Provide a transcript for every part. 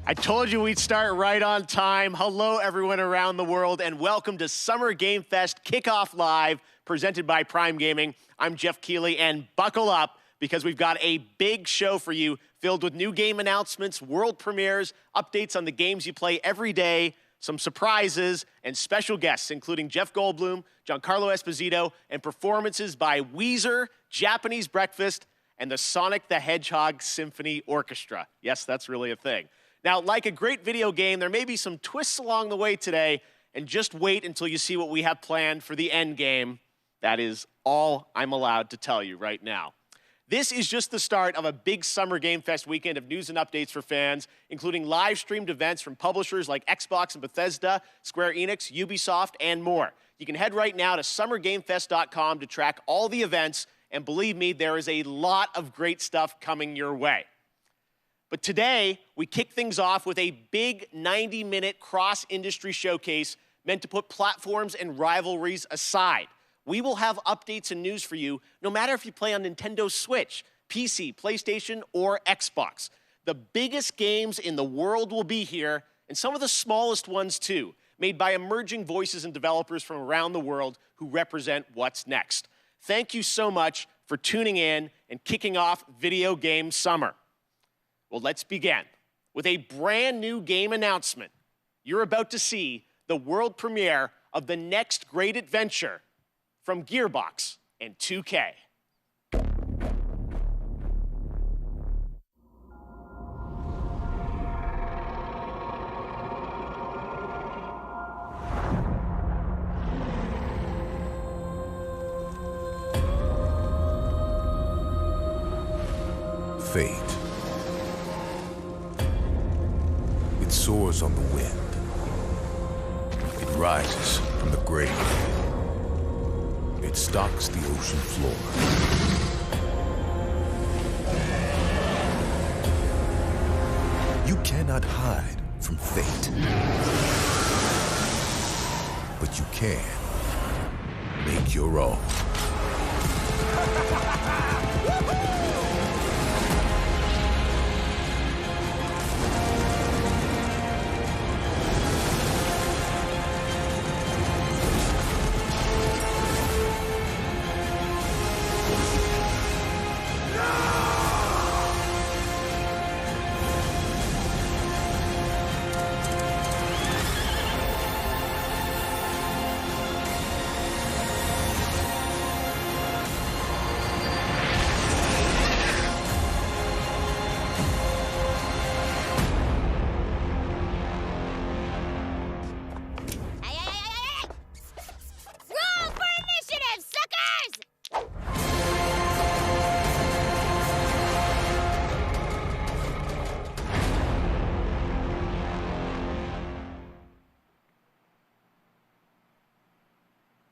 I told you we'd start right on time. Hello, everyone around the world, and welcome to Summer Game Fest Kickoff Live, presented by Prime Gaming. I'm Jeff Keighley, and buckle up, because we've got a big show for you, filled with new game announcements, world premieres, updates on the games you play every day, some surprises, and special guests, including Jeff Goldblum, Giancarlo Esposito, and performances by Weezer, Japanese Breakfast, and the Sonic the Hedgehog Symphony Orchestra. Yes, that's really a thing. Now, like a great video game, there may be some twists along the way today, and just wait until you see what we have planned for the end game. That is all I'm allowed to tell you right now. This is just the start of a big Summer Game Fest weekend of news and updates for fans, including live-streamed events from publishers like Xbox and Bethesda, Square Enix, Ubisoft, and more. You can head right now to summergamefest.com to track all the events, and believe me, there is a lot of great stuff coming your way. But today, we kick things off with a big 90-minute cross-industry showcase meant to put platforms and rivalries aside. We will have updates and news for you, no matter if you play on Nintendo Switch, PC, PlayStation, or Xbox. The biggest games in the world will be here, and some of the smallest ones too, made by emerging voices and developers from around the world who represent what's next. Thank you so much for tuning in and kicking off Video Game Summer. Well, let's begin with a brand new game announcement. You're about to see the world premiere of the next great adventure from Gearbox and 2K. Fate. It soars on the wind. It rises from the grave. It stalks the ocean floor. You cannot hide from fate. But you can make your own.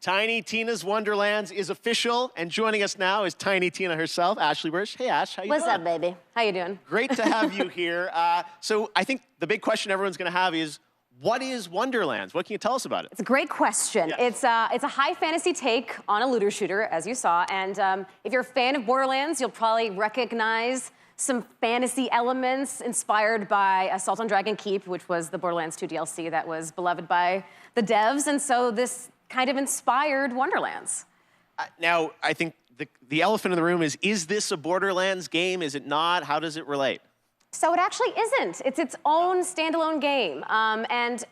Tiny Tina's Wonderlands is official, and joining us now is Tiny Tina herself, Ashley Burch. Hey, Ash, how you doing? What's up, baby? How you doing? Great to have you here. So I think the big question everyone's going to have is, what is Wonderlands? What can you tell us about it? It's a great question. Yes. It's a high fantasy take on a looter shooter, as you saw, and if you're a fan of Borderlands, you'll probably recognize some fantasy elements inspired by Assault on Dragon Keep, which was the Borderlands 2 DLC that was beloved by the devs, and so this kind of inspired Wonderlands. Now, I think the elephant in the room is this a Borderlands game? Is it not? How does it relate? So it actually isn't. It's its own standalone game. And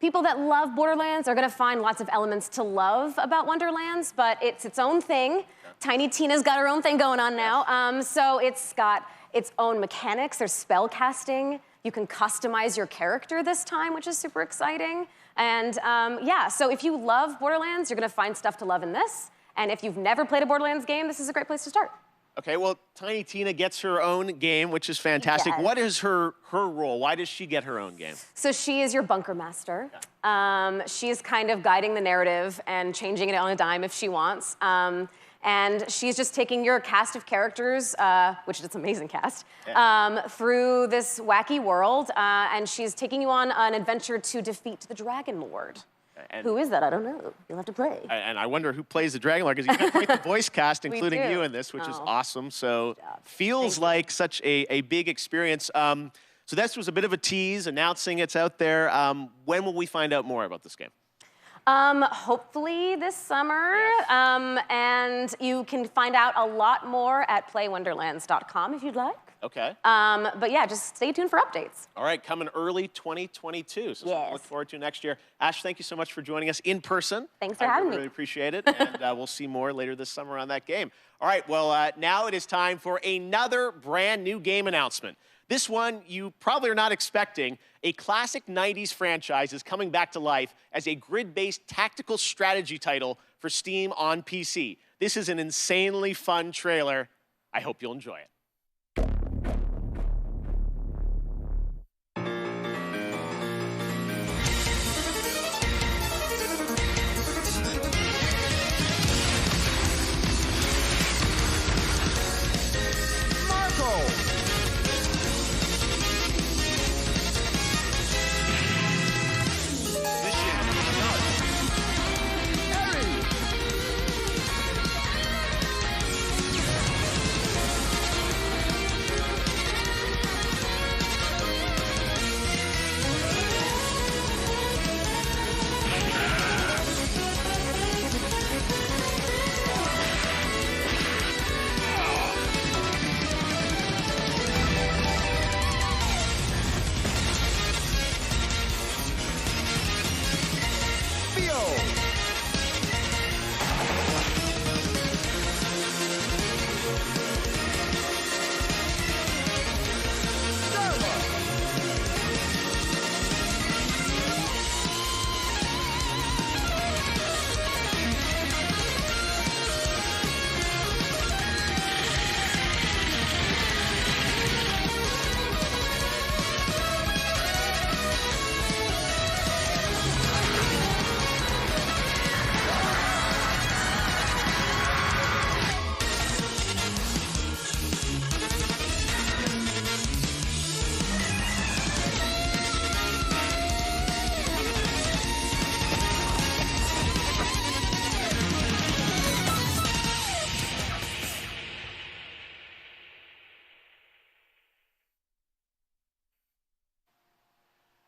people that love Borderlands are gonna find lots of elements to love about Wonderlands, but it's its own thing. Tiny Tina's got her own thing going on now. So it's got its own mechanics. There's spell casting. You can customize your character this time, which is super exciting. And yeah, so if you love Borderlands, you're gonna find stuff to love in this. And if you've never played a Borderlands game, this is a great place to start. Okay, well, Tiny Tina gets her own game, which is fantastic. Yes. What is her role? Why does she get her own game? So she is your bunker master. She's kind of guiding the narrative and changing it on a dime if she wants. And she's just taking your cast of characters, which is an amazing cast, through this wacky world. And she's taking you on an adventure to defeat the Dragon Lord. Who is that? I don't know. You'll have to play. And I wonder who plays the Dragon Lord, because you've got quite the voice cast, including do. you in this, which is awesome. So Good job. feels like such a big experience. So this was a bit of a tease, announcing it's out there. When will we find out more about this game? Hopefully this summer. And you can find out a lot more at playwonderlands.com if you'd like. Okay. But yeah, just stay tuned for updates. All right, coming early 2022. So Yes. look forward to next year. Ash, thank you so much for joining us in person. Thanks for having me. Really appreciate it. And we'll see more later this summer on that game. All right, well, now it is time for another brand new game announcement. This one you probably are not expecting. A classic 90s franchise is coming back to life as a grid-based tactical strategy title for Steam on PC. This is an insanely fun trailer. I hope you'll enjoy it.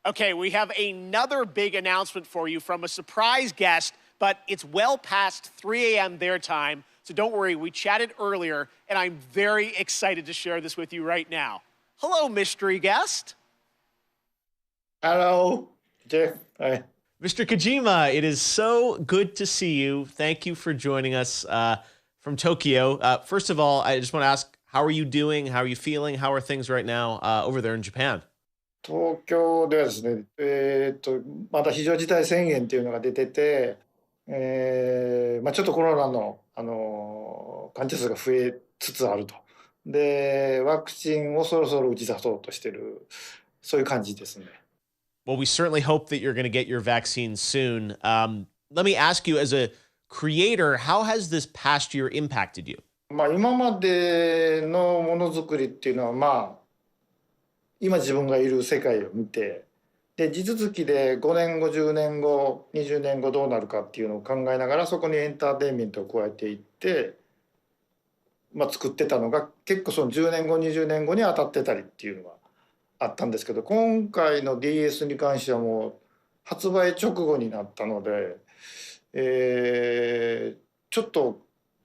Okay, we have another big announcement for you from a surprise guest, but it's well past 3 a.m. their time, so don't worry, we chatted earlier, and I'm very excited to share this with you right now. Hello, mystery guest. Hello, Jeff. Hi. Mr. Kojima, it is so good to see you. Thank you for joining us from Tokyo. First of all, I just want to ask, how are you doing? How are you feeling? How are things right now over there in Japan? 東京ではですね、また非常事態宣言っていうのが出てて、ちょっとコロナの、患者数が増えつつあると。で、ワクチンをそろそろ打ち出そうとしてる、そういう感じですね。Well, we certainly hope that you're going to get your vaccine soon. Let me ask you, as a creator, how has this past year impacted you? 今までのものづくりっていうのは、今自分がいる世界を見て、で地続きで5年後10年後20年後どうなるかっていうのを考えながらそこにエンターテインメントを加えていって、作ってたのが結構その10年後20年後に当たってたりっていうのがあったんですけど、今回の DS に関してはもう発売直後になったので、ちょっと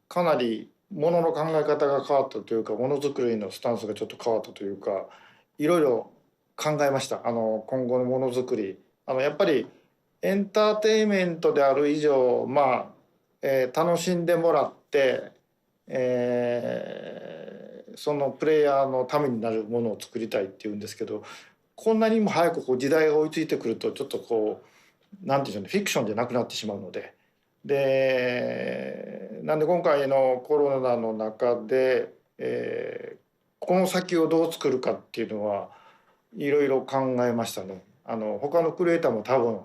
かなりものの考え方が変わったというか、ものづくりのスタンスがちょっと変わったというか、いろいろ考えました。今後のものづくり、やっぱりエンターテインメントである以上、楽しんでもらって、そのプレイヤーのためになるものを作りたいっていうんですけど、こんなにも早く時代が追いついてくるとちょっとなんていうんでしょうね、フィクションじゃなくなってしまうので、なんで今回のコロナの中で、この先をどう作るかっていうのはいろいろ考えましたね。他のクリエイターも多分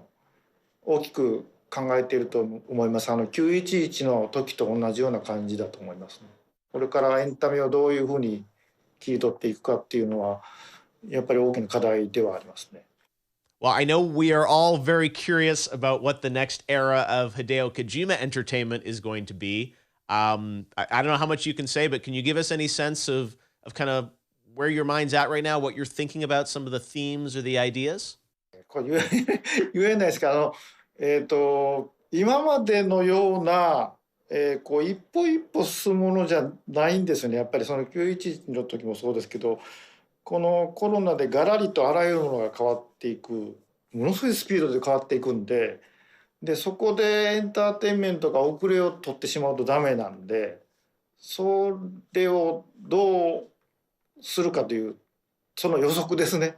大きく考えていると思います。911の時と同じような感じだと思いますね。これからエンタメをどういうふうに切り取っていくかっていうのはやっぱり大きな課題ではありますね。Well, I know we are all very curious about what the next era of Hideo Kojima entertainment is going to be. I don't know how much you can say, but can you give us any sense of kind of where your mind's at right now, what you're thinking about, some of the themes or the ideas? これ言えないですけど、今までのような、こう一歩一歩進むものじゃないんですよね。やっぱりその911の時もそうですけど、このコロナでガラリとあらゆるものが変わっていく、ものすごいスピードで変わっていくんで、そこでエンターテインメントが遅れを取ってしまうとダメなんで、それをどうするかというその予測ですね。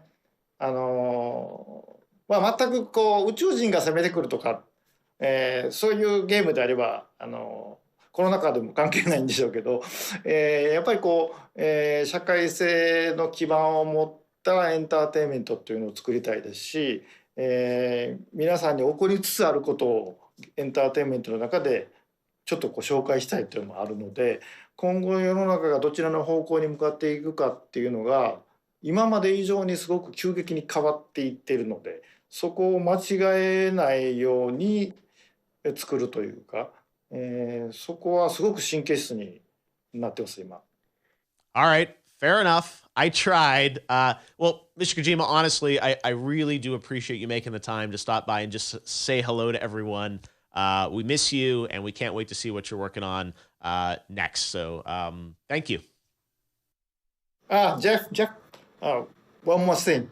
まあ、全くこう宇宙人が攻めてくるとか、そういうゲームであればコロナ禍でも関係ないんでしょうけど、やっぱりこう、社会性の基盤を持ったエンターテインメントっていうのを作りたいですし、皆さんに起こりつつあることをエンターテインメントの中でちょっとこう紹介したいというのもあるので、今後世の中がどちらの方向に向かっていくかっていうのが今まで以上にすごく急激に変わっていっているので、そこを間違えないように作るというか、そこはすごく神経質になってます今。All right, fair enough. I tried. Well, Mr. Kojima, honestly, I really do appreciate you making the time to stop by and just say hello to everyone. We miss you, and we can't wait to see what you're working on next. So thank you. Jeff, one more thing.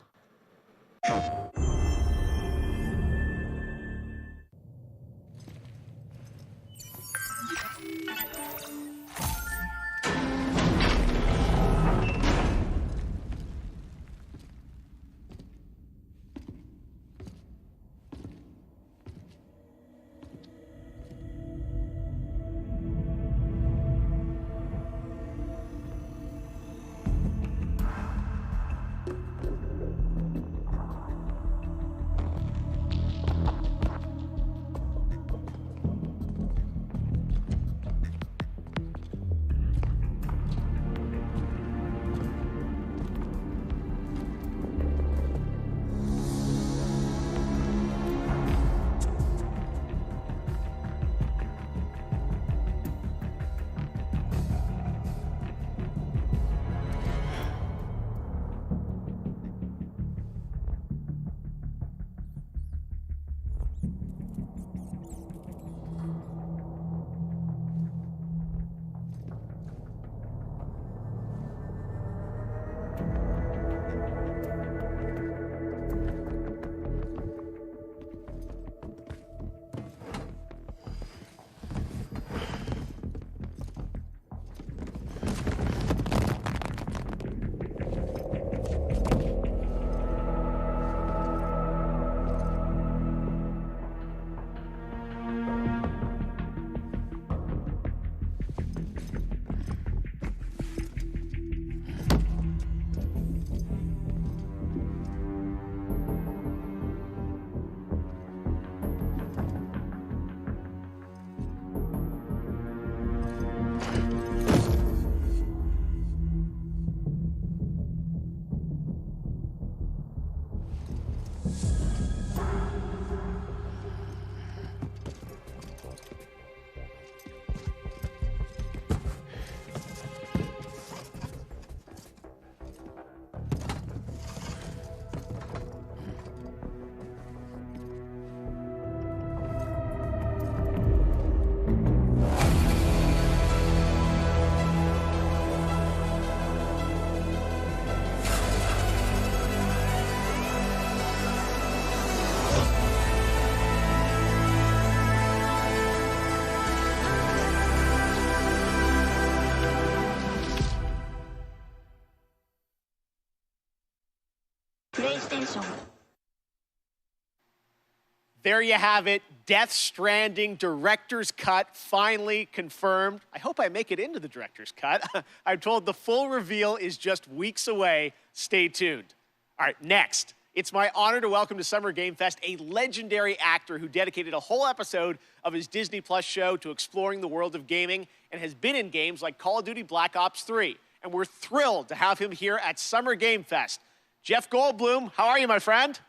There you have it. Death Stranding Director's Cut finally confirmed. I hope I make it into the Director's Cut. I'm told the full reveal is just weeks away. Stay tuned. All right, next. It's my honor to welcome to Summer Game Fest a legendary actor who dedicated a whole episode of his Disney Plus show to exploring the world of gaming and has been in games like Call of Duty Black Ops 3. And we're thrilled to have him here at Summer Game Fest. Jeff Goldblum, how are you, my friend?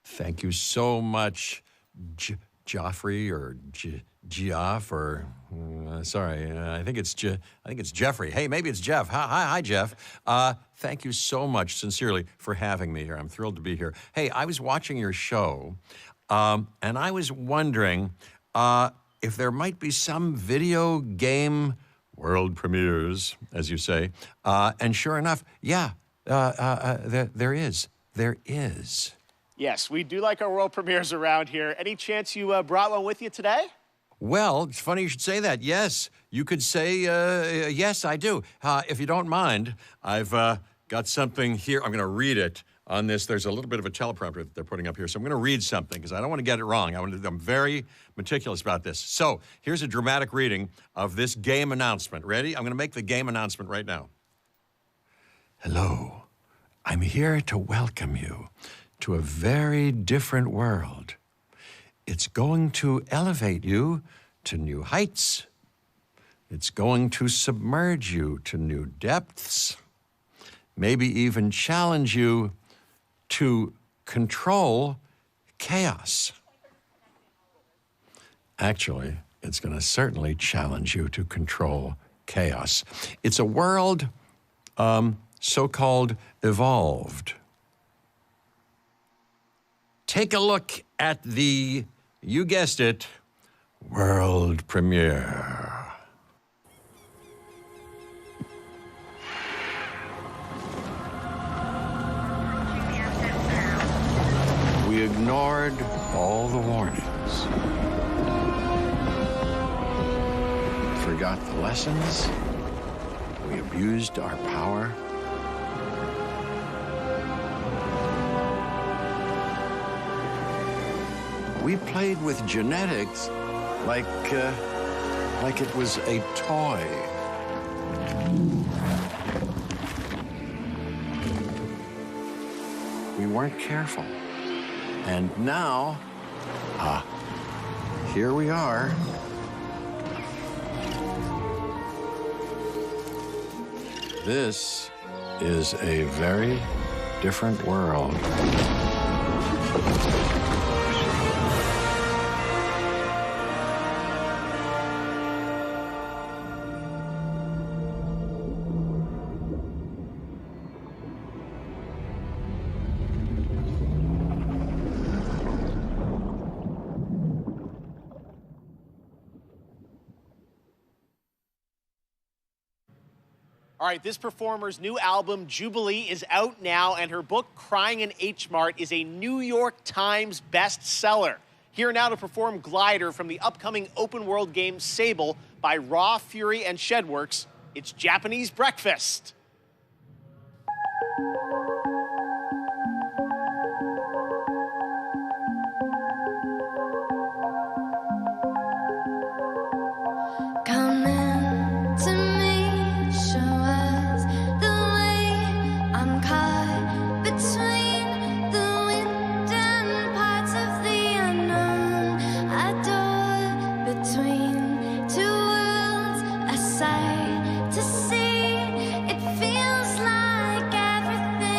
Thank you so much, Joffrey or Geoff or sorry, I think it's Jeffrey. Hey, maybe it's Jeff. Hi, Jeff. Thank you so much, sincerely, for having me here. I'm thrilled to be here. Hey, I was watching your show, and I was wondering if there might be some video game world premieres, as you say. And sure enough, yeah, there is. There is. Yes, we do like our world premieres around here. Any chance you brought one with you today? Well, it's funny you should say that. Yes, you could say, yes, I do. If you don't mind, I've got something here. I'm going to read it on this. There's a little bit of a teleprompter that they're putting up here. So I'm going to read something because I don't want to get it wrong. I'm very meticulous about this. So here's a dramatic reading of this game announcement. Ready? I'm going to make the game announcement right now. Hello. I'm here to welcome you to a very different world. It's going to elevate you to new heights. It's going to submerge you to new depths. Maybe even challenge you to control chaos. Actually, it's going to certainly challenge you to control chaos. It's a world so-called evolved. Take a look at the, you guessed it, world premiere. We ignored all the warnings. Forgot the lessons. We abused our power. We played with genetics like it was a toy. We weren't careful. And now, here we are. This is a very different world. All right, this performer's new album, Jubilee, is out now, and her book, Crying in H Mart, is a New York Times bestseller. Here now to perform Glider from the upcoming open-world game Sable by Raw, Fury, and Shedworks, it's Japanese Breakfast. To see, it feels like everything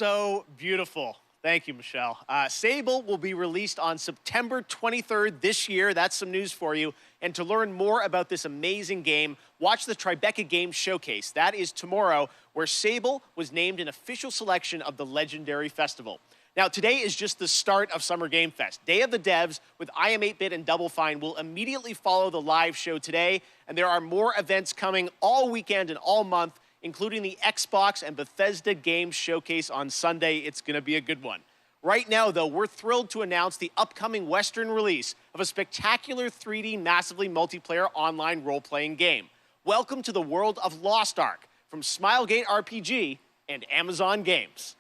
so beautiful. Thank you, Michelle. Sable will be released on September 23rd this year. That's some news for you. And to learn more about this amazing game, watch the Tribeca Games Showcase. That is tomorrow, where Sable was named an official selection of the Legendary Festival. Now, today is just the start of Summer Game Fest. Day of the Devs with iam8bit and Double Fine will immediately follow the live show today. And there are more events coming all weekend and all month, including the Xbox and Bethesda Games Showcase on Sunday. It's going to be a good one. Right now, though, we're thrilled to announce the upcoming Western release of a spectacular 3D, massively multiplayer online role-playing game. Welcome to the world of Lost Ark from Smilegate RPG and Amazon Games.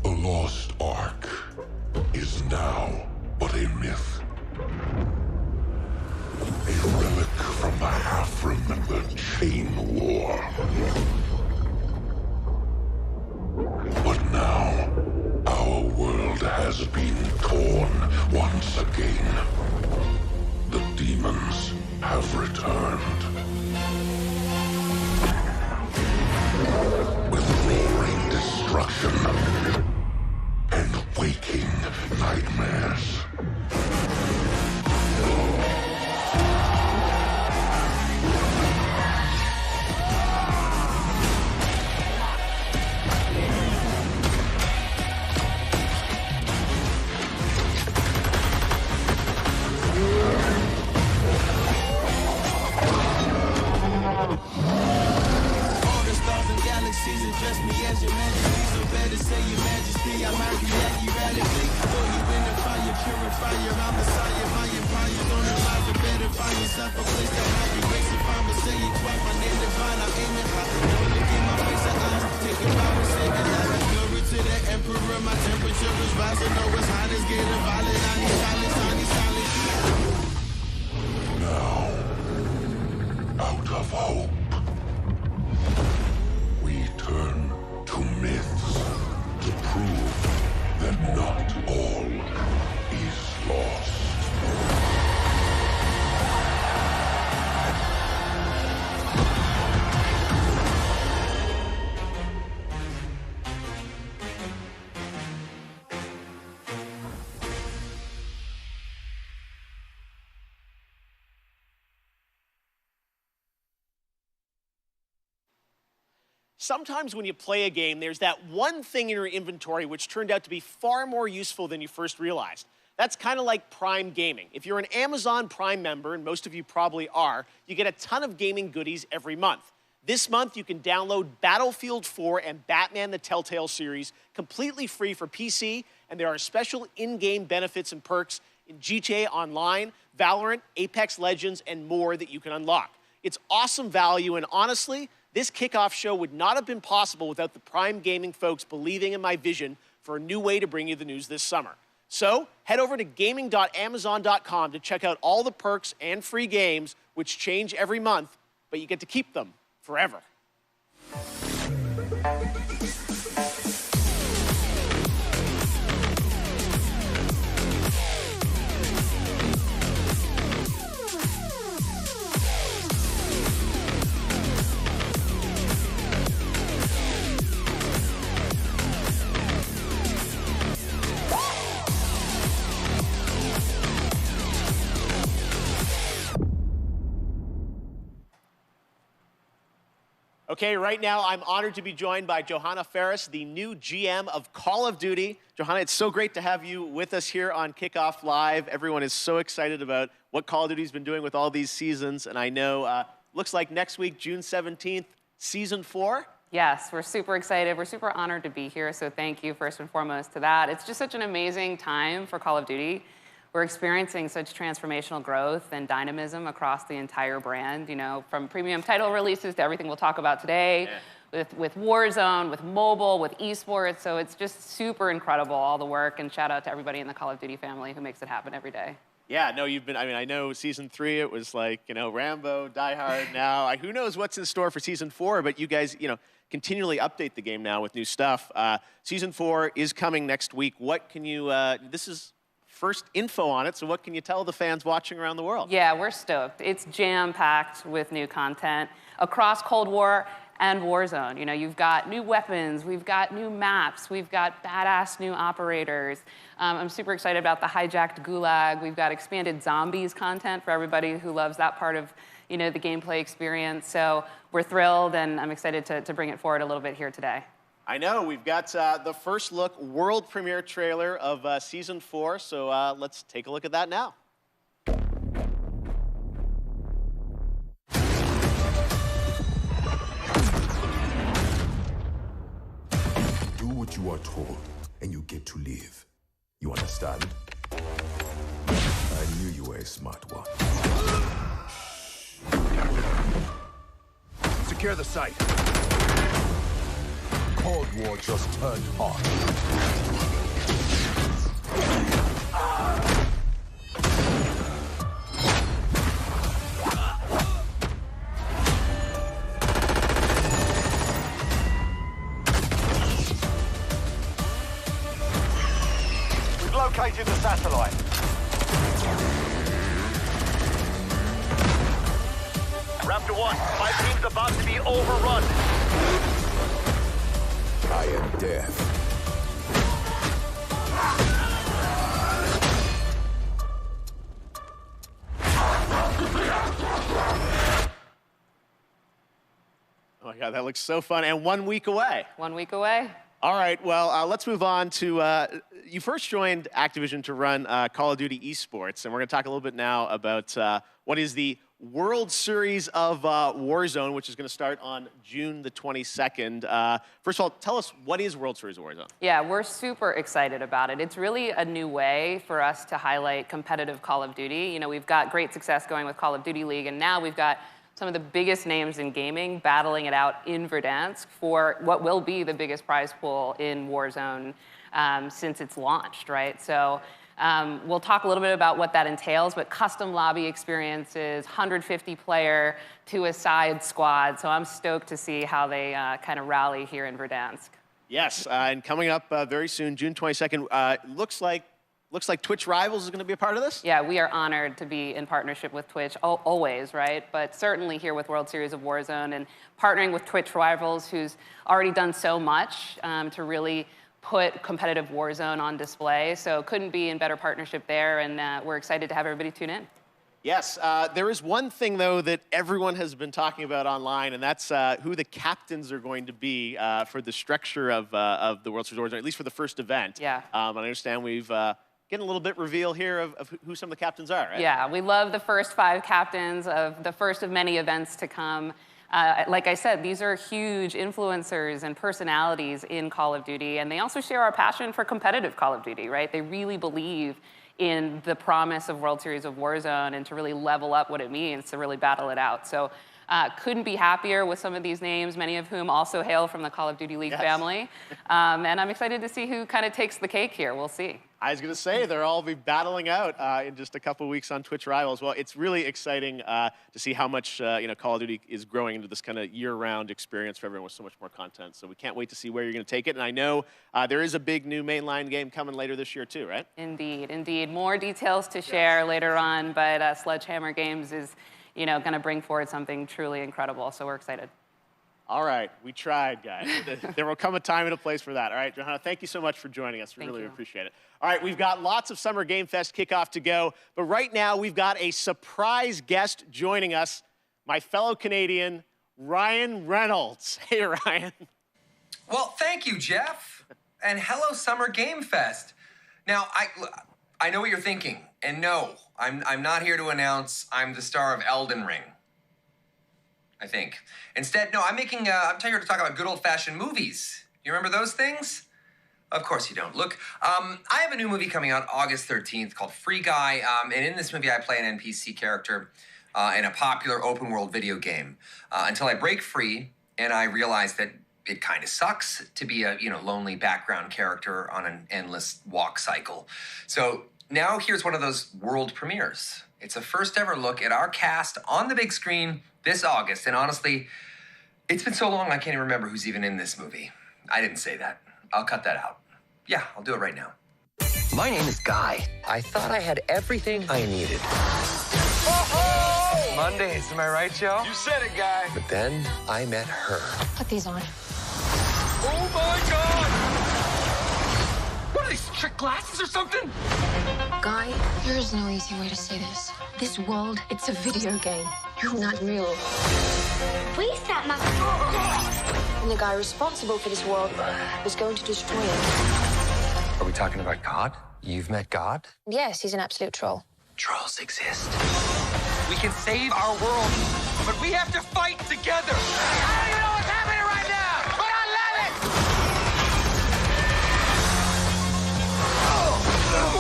The Lost Ark is now but a myth. A relic from the half-remembered Chain War. But now, our world has been torn once again. The demons have returned. With roaring destruction and waking nightmares. Address me as your majesty, so better say your majesty. I might react erratically. Throw you in the fire, purifier. I'm Messiah, my empire. Don't realize you better find yourself a place to hide your grace. If I'm say it twice, my name divine. I'm aiming high. Don't look in my face, I'm taking power, saving lives. Glory to the emperor, my temperature is rising. Know it's hot, it's getting violent. I need silence, I need silence. Now, out of hope, we turn to myths to prove that not all is lost. Sometimes when you play a game, there's that one thing in your inventory which turned out to be far more useful than you first realized. That's kind of like Prime Gaming. If you're an Amazon Prime member, and most of you probably are, you get a ton of gaming goodies every month. This month, you can download Battlefield 4 and Batman the Telltale series completely free for PC, and there are special in-game benefits and perks in GTA Online, Valorant, Apex Legends, and more that you can unlock. It's awesome value, and honestly, this kickoff show would not have been possible without the Prime Gaming folks believing in my vision for a new way to bring you the news this summer. So head over to gaming.amazon.com to check out all the perks and free games, which change every month, but you get to keep them forever. Okay, right now I'm honored to be joined by Johanna Faris, the new GM of Call of Duty. Johanna, it's so great to have you with us here on Kickoff Live. Everyone is so excited about what Call of Duty's been doing with all these seasons, and I know, looks like next week, June 17th, Season 4? Yes, we're super excited. We're super honored to be here, so thank you first and foremost to that. It's just such an amazing time for Call of Duty. We're experiencing such transformational growth and dynamism across the entire brand, you know, from premium title releases to everything we'll talk about today, with Warzone, with mobile, with esports. So it's just super incredible, all the work, and shout out to everybody in the Call of Duty family who makes it happen every day. Yeah, no, you've been, I mean, I know Season 3, it was like, you know, Rambo, Die Hard now. Who knows what's in store for Season 4, but you guys, you know, continually update the game now with new stuff. Season 4 is coming next week. What can you, this is first info on it. So what can you tell the fans watching around the world? Yeah, we're stoked. It's jam-packed with new content across Cold War and Warzone. You know, you've got new weapons, we've got new maps, we've got badass new operators. I'm super excited about the hijacked gulag. We've got expanded zombies content for everybody who loves that part of, you know, the gameplay experience. So we're thrilled, and I'm excited to bring it forward a little bit here today. I know, we've got the first look world premiere trailer of Season 4, so let's take a look at that now. Do what you are told, and you get to live. You understand? I knew you were a smart one. Secure the site. Cold War just turned hot. We've located the satellite. Raptor 1, my team's about to be overrun. I am death. Oh my God, that looks so fun, and 1 week away. 1 week away. All right, well, let's move on to, you first joined Activision to run Call of Duty Esports, and we're gonna talk a little bit now about what is the World Series of Warzone, which is gonna start on June the 22nd. First of all, tell us, what is World Series of Warzone? Yeah, we're super excited about it. It's really a new way for us to highlight competitive Call of Duty. You know, we've got great success going with Call of Duty League, and now we've got some of the biggest names in gaming battling it out in Verdansk for what will be the biggest prize pool in Warzone since it's launched, right? So we'll talk a little bit about what that entails, but custom lobby experiences, 150-player two-a-side squad. So I'm stoked to see how they kind of rally here in Verdansk. Yes, and coming up very soon, June 22nd, looks like Twitch Rivals is going to be a part of this? Yeah, we are honored to be in partnership with Twitch, always, right? But certainly here with World Series of Warzone and partnering with Twitch Rivals, who's already done so much to really put competitive Warzone on display. So couldn't be in better partnership there, and we're excited to have everybody tune in. Yes, there is one thing, though, that everyone has been talking about online, and that's who the captains are going to be for the structure of the World Series of Warzone, at least for the first event. Yeah. I understand we've getting a little bit reveal here of who some of the captains are, right? Yeah, we love the first 5 captains of the first of many events to come. Like I said, these are huge influencers and personalities in Call of Duty, and they also share our passion for competitive Call of Duty, right? They really believe in the promise of World Series of Warzone and to really level up what it means to really battle it out. So couldn't be happier with some of these names, many of whom also hail from the Call of Duty League family. And I'm excited to see who kind of takes the cake here. We'll see. I was going to say, they'll all be battling out in just a couple weeks on Twitch Rivals. Well, it's really exciting to see how much Call of Duty is growing into this kind of year-round experience for everyone with so much more content. So we can't wait to see where you're going to take it. And I know there is a big new mainline game coming later this year too, right? Indeed, indeed. More details to share later on, but Sledgehammer Games is going to bring forward something truly incredible. So we're excited. All right, we tried, guys. There will come a time and a place for that. All right, Johanna, thank you so much for joining us. We really appreciate it. All right, we've got lots of Summer Game Fest kickoff to go, but right now we've got a surprise guest joining us, my fellow Canadian, Ryan Reynolds. Hey, Ryan. Well, thank you, Jeff, and hello, Summer Game Fest. Now, I know what you're thinking, and no, I'm not here to announce I'm the star of Elden Ring. I think. Instead, no, I'm here to talk about good old-fashioned movies. You remember those things? Of course you don't. Look, I have a new movie coming out August 13th called Free Guy, and in this movie I play an NPC character in a popular open-world video game until I break free and I realize that it kind of sucks to be a lonely background character on an endless walk cycle. So now here's one of those world premieres. It's a first ever look at our cast on the big screen this August, and honestly, it's been so long I can't even remember who's even in this movie. I didn't say that. I'll cut that out. Yeah, I'll do it right now. My name is Guy. I thought I had everything I needed. Oh! Mondays, am I right, Joe? You said it, Guy. But then I met her. Put these on. Oh my God! What are these, trick glasses or something? Guy, there is no easy way to say this. This world, it's a video game. You're not real. We set my... And the guy responsible for this world was going to destroy it. Are we talking about God? You've met God? Yes, he's an absolute troll. Trolls exist. We can save our world, but we have to fight together. I don't even know what's happening right now, but I love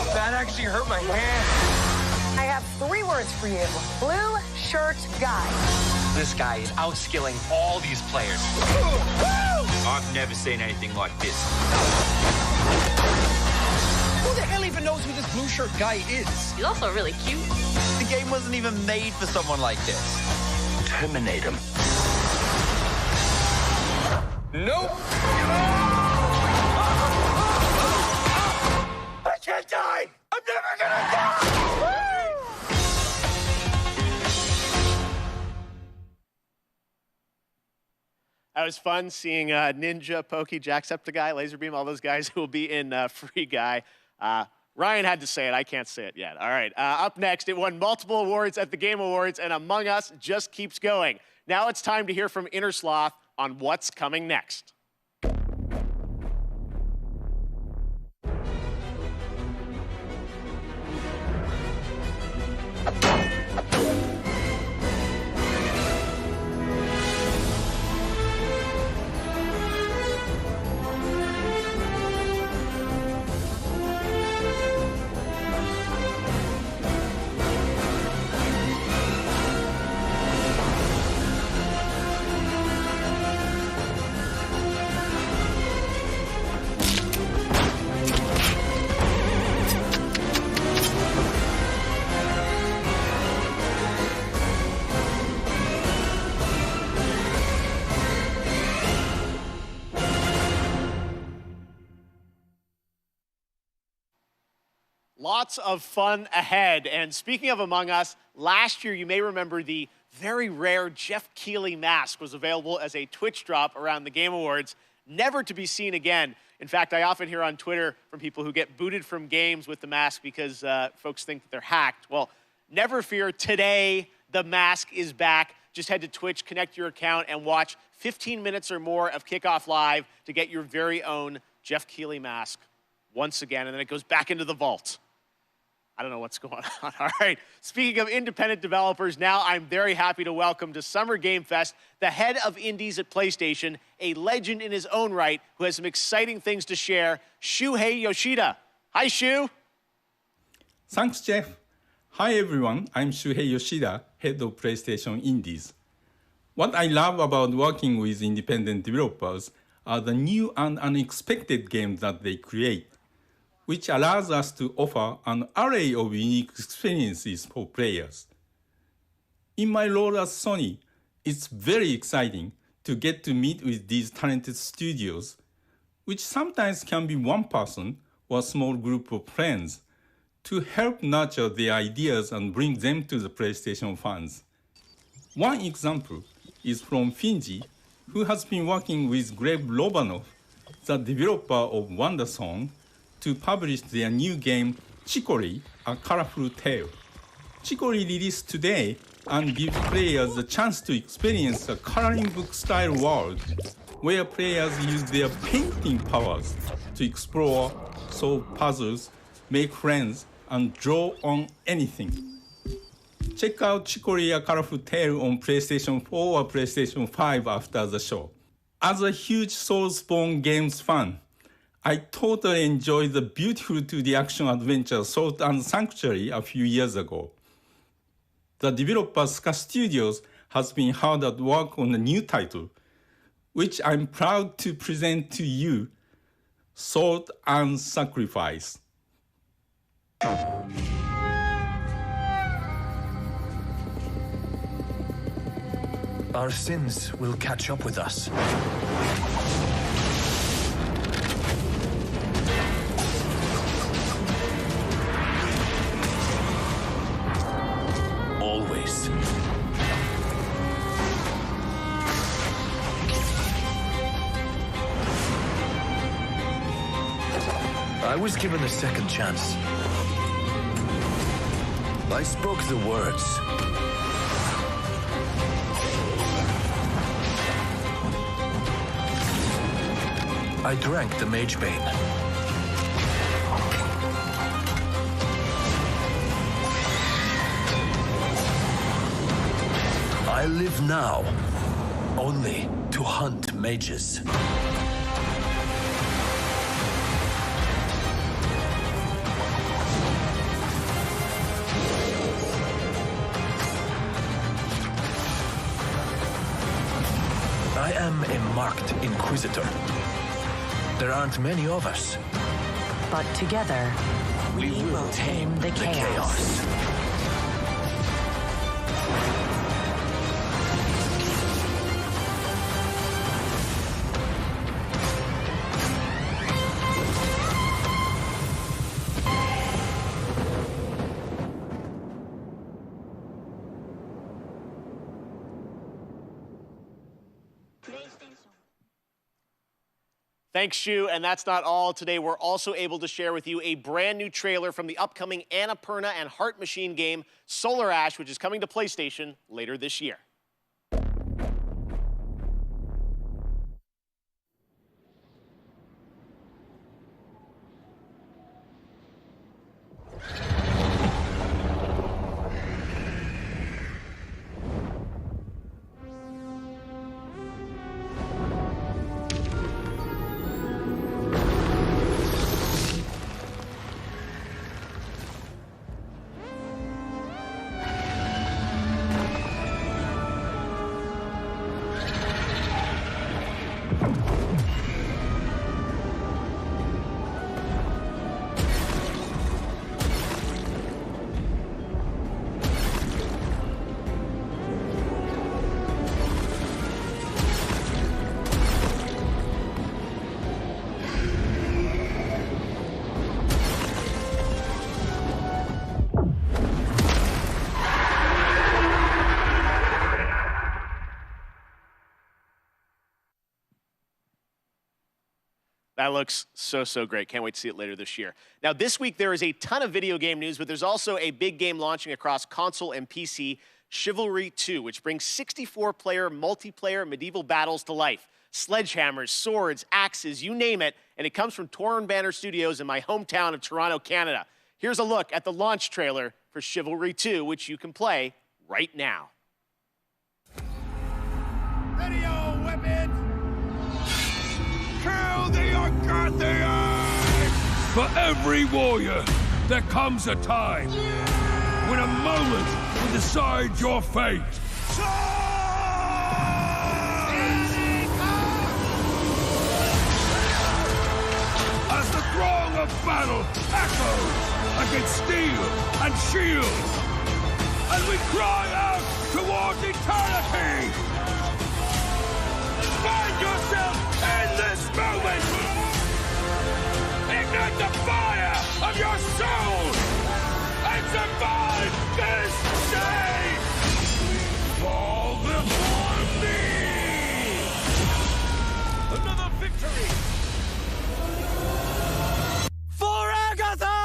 it! That actually hurt my hand. I have 3 words for you. Blue shirt guy. This guy is outskilling all these players. I've never seen anything like this. Who the hell even knows who this blue shirt guy is? He's also really cute. The game wasn't even made for someone like this. Terminate him. Nope. I can't die! I'm never gonna die! That was fun seeing Ninja, Pokey, Jacksepticeye, Laserbeam, all those guys who will be in Free Guy. Ryan had to say it. I can't say it yet. All right. Up next, it won multiple awards at the Game Awards, and Among Us just keeps going. Now it's time to hear from Innersloth on what's coming next. Lots of fun ahead. And speaking of Among Us, last year you may remember the very rare Jeff Keighley mask was available as a Twitch drop around the Game Awards, never to be seen again. In fact, I often hear on Twitter from people who get booted from games with the mask because folks think that they're hacked. Well, never fear, today the mask is back. Just head to Twitch, connect your account, and watch 15 minutes or more of Kickoff Live to get your very own Jeff Keighley mask once again, and then it goes back into the vault. I don't know what's going on. All right. Speaking of independent developers, now I'm very happy to welcome to Summer Game Fest the head of indies at PlayStation, a legend in his own right who has some exciting things to share, Shuhei Yoshida. Hi, Shu. Thanks, Jeff. Hi, everyone. I'm Shuhei Yoshida, head of PlayStation Indies. What I love about working with independent developers are the new and unexpected games that they create, which allows us to offer an array of unique experiences for players. In my role at Sony, it's very exciting to get to meet with these talented studios, which sometimes can be one person or a small group of friends, to help nurture their ideas and bring them to the PlayStation fans. One example is from Finji, who has been working with Gleb Lobanov, the developer of WonderSong, to publish their new game, Chicory, A Colorful Tale. Chicory released today and gives players the chance to experience a coloring book-style world where players use their painting powers to explore, solve puzzles, make friends, and draw on anything. Check out Chicory, A Colorful Tale on PlayStation 4 or PlayStation 5 after the show. As a huge Soulsborne games fan, I totally enjoyed the beautiful 2D action adventure Salt and Sanctuary a few years ago. The developer Ska Studios has been hard at work on a new title, which I'm proud to present to you, Salt and Sacrifice. Our sins will catch up with us. I was given a second chance. I spoke the words. I drank the Mage Bane. I live now only to hunt mages. I am a marked Inquisitor. There aren't many of us. But together, we will tame the chaos. Thanks, Shu, and that's not all. Today, we're also able to share with you a brand new trailer from the upcoming Annapurna and Heart Machine game, Solar Ash, which is coming to PlayStation later this year. That looks so great. Can't wait to see it later this year. Now, this week there is a ton of video game news, but there's also a big game launching across console and PC, Chivalry 2, which brings 64-player multiplayer medieval battles to life. Sledgehammers, swords, axes, you name it, and it comes from Torn Banner Studios in my hometown of Toronto, Canada. Here's a look at the launch trailer for Chivalry 2, which you can play right now. Ready your weapons! Kill the Argathians! For every warrior, there comes a time when a moment will decide your fate. As the throng of battle echoes against steel and shield, as we cry out towards eternity, find yourself in this moment! Ignite the fire of your soul and survive this day! Fall before me! Another victory! For Agatha!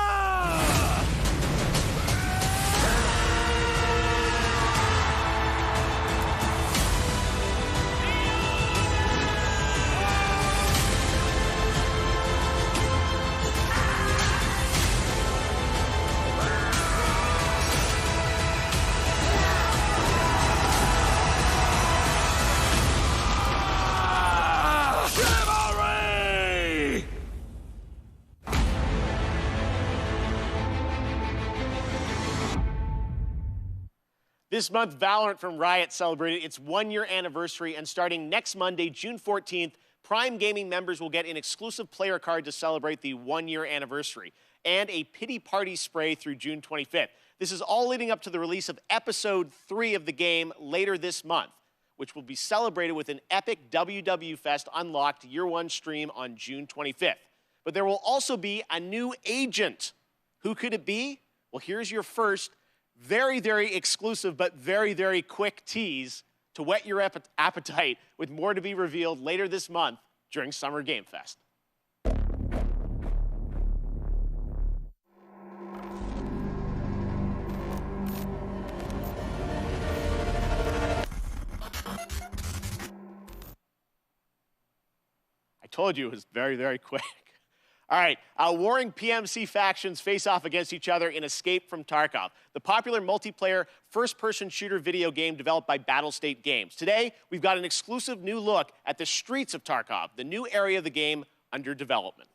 This month, Valorant from Riot celebrated its one-year anniversary, and starting next Monday, June 14th, Prime Gaming members will get an exclusive player card to celebrate the one-year anniversary, and a pity party spray through June 25th. This is all leading up to the release of Episode 3 of the game later this month, which will be celebrated with an epic WW Fest Unlocked Year 1 stream on June 25th. But there will also be a new agent. Who could it be? Well, here's your first very exclusive but very quick tease to whet your appetite, with more to be revealed later this month during Summer Game Fest. Told you it was very, very quick. All right, warring PMC factions face off against each other in Escape from Tarkov, the popular multiplayer first-person shooter video game developed by Battlestate Games. Today, we've got an exclusive new look at the streets of Tarkov, the new area of the game under development.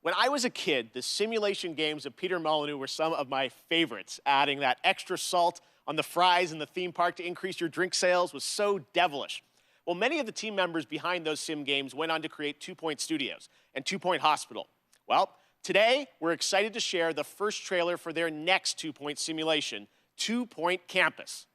When I was a kid, the simulation games of Peter Molyneux were some of my favorites. Adding that extra salt on the fries in the theme park to increase your drink sales was so devilish. Well, many of the team members behind those sim games went on to create 2 Point Studios and 2 Point Hospital. Well, today we're excited to share the first trailer for their next 2 Point simulation, 2 Point Campus.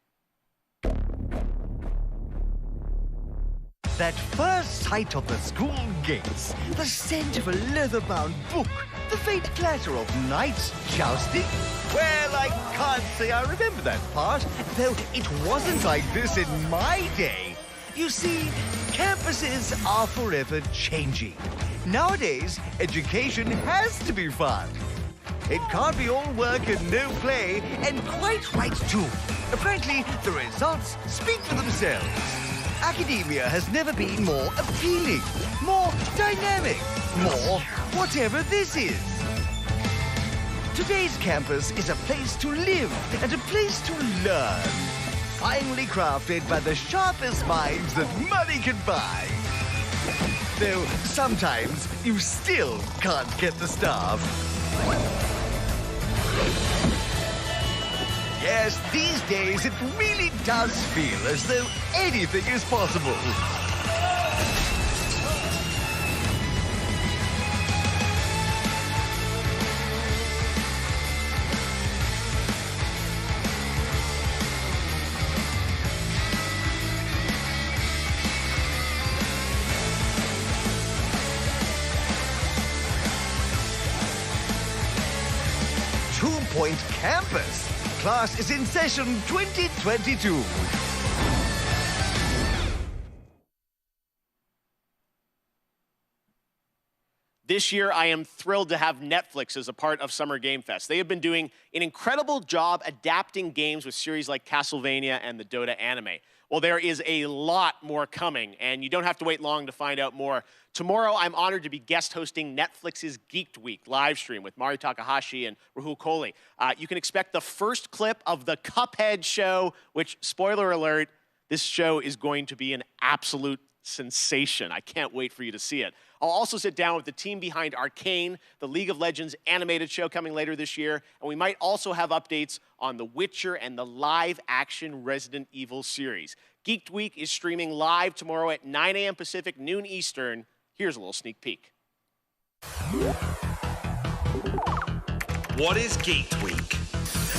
That first sight of the school gates, the scent of a leather-bound book, the faint clatter of knights jousting. Well, I can't say I remember that part, though it wasn't like this in my day. You see, campuses are forever changing. Nowadays, education has to be fun. It can't be all work and no play, and quite right too. Apparently, the results speak for themselves. Academia has never been more appealing, more dynamic, more whatever this is. Today's campus is a place to live and a place to learn. Finely crafted by the sharpest minds that money can buy. Though sometimes you still can't get the staff. Yes, these days it really does feel as though anything is possible. Point Campus. Class is in session 2022. This year, I am thrilled to have Netflix as a part of Summer Game Fest. They have been doing an incredible job adapting games with series like Castlevania and the Dota anime. Well, there is a lot more coming, and you don't have to wait long to find out more. Tomorrow, I'm honored to be guest hosting Netflix's Geeked Week live stream with Mari Takahashi and Rahul Kohli. You can expect the first clip of the Cuphead show, which, spoiler alert, this show is going to be an absolute sensation. I can't wait for you to see it. I'll also sit down with the team behind Arcane, the League of Legends animated show coming later this year, and we might also have updates on The Witcher and the live-action Resident Evil series. Geeked Week is streaming live tomorrow at 9 a.m. Pacific, noon Eastern. Here's a little sneak peek. What is Geeked Week?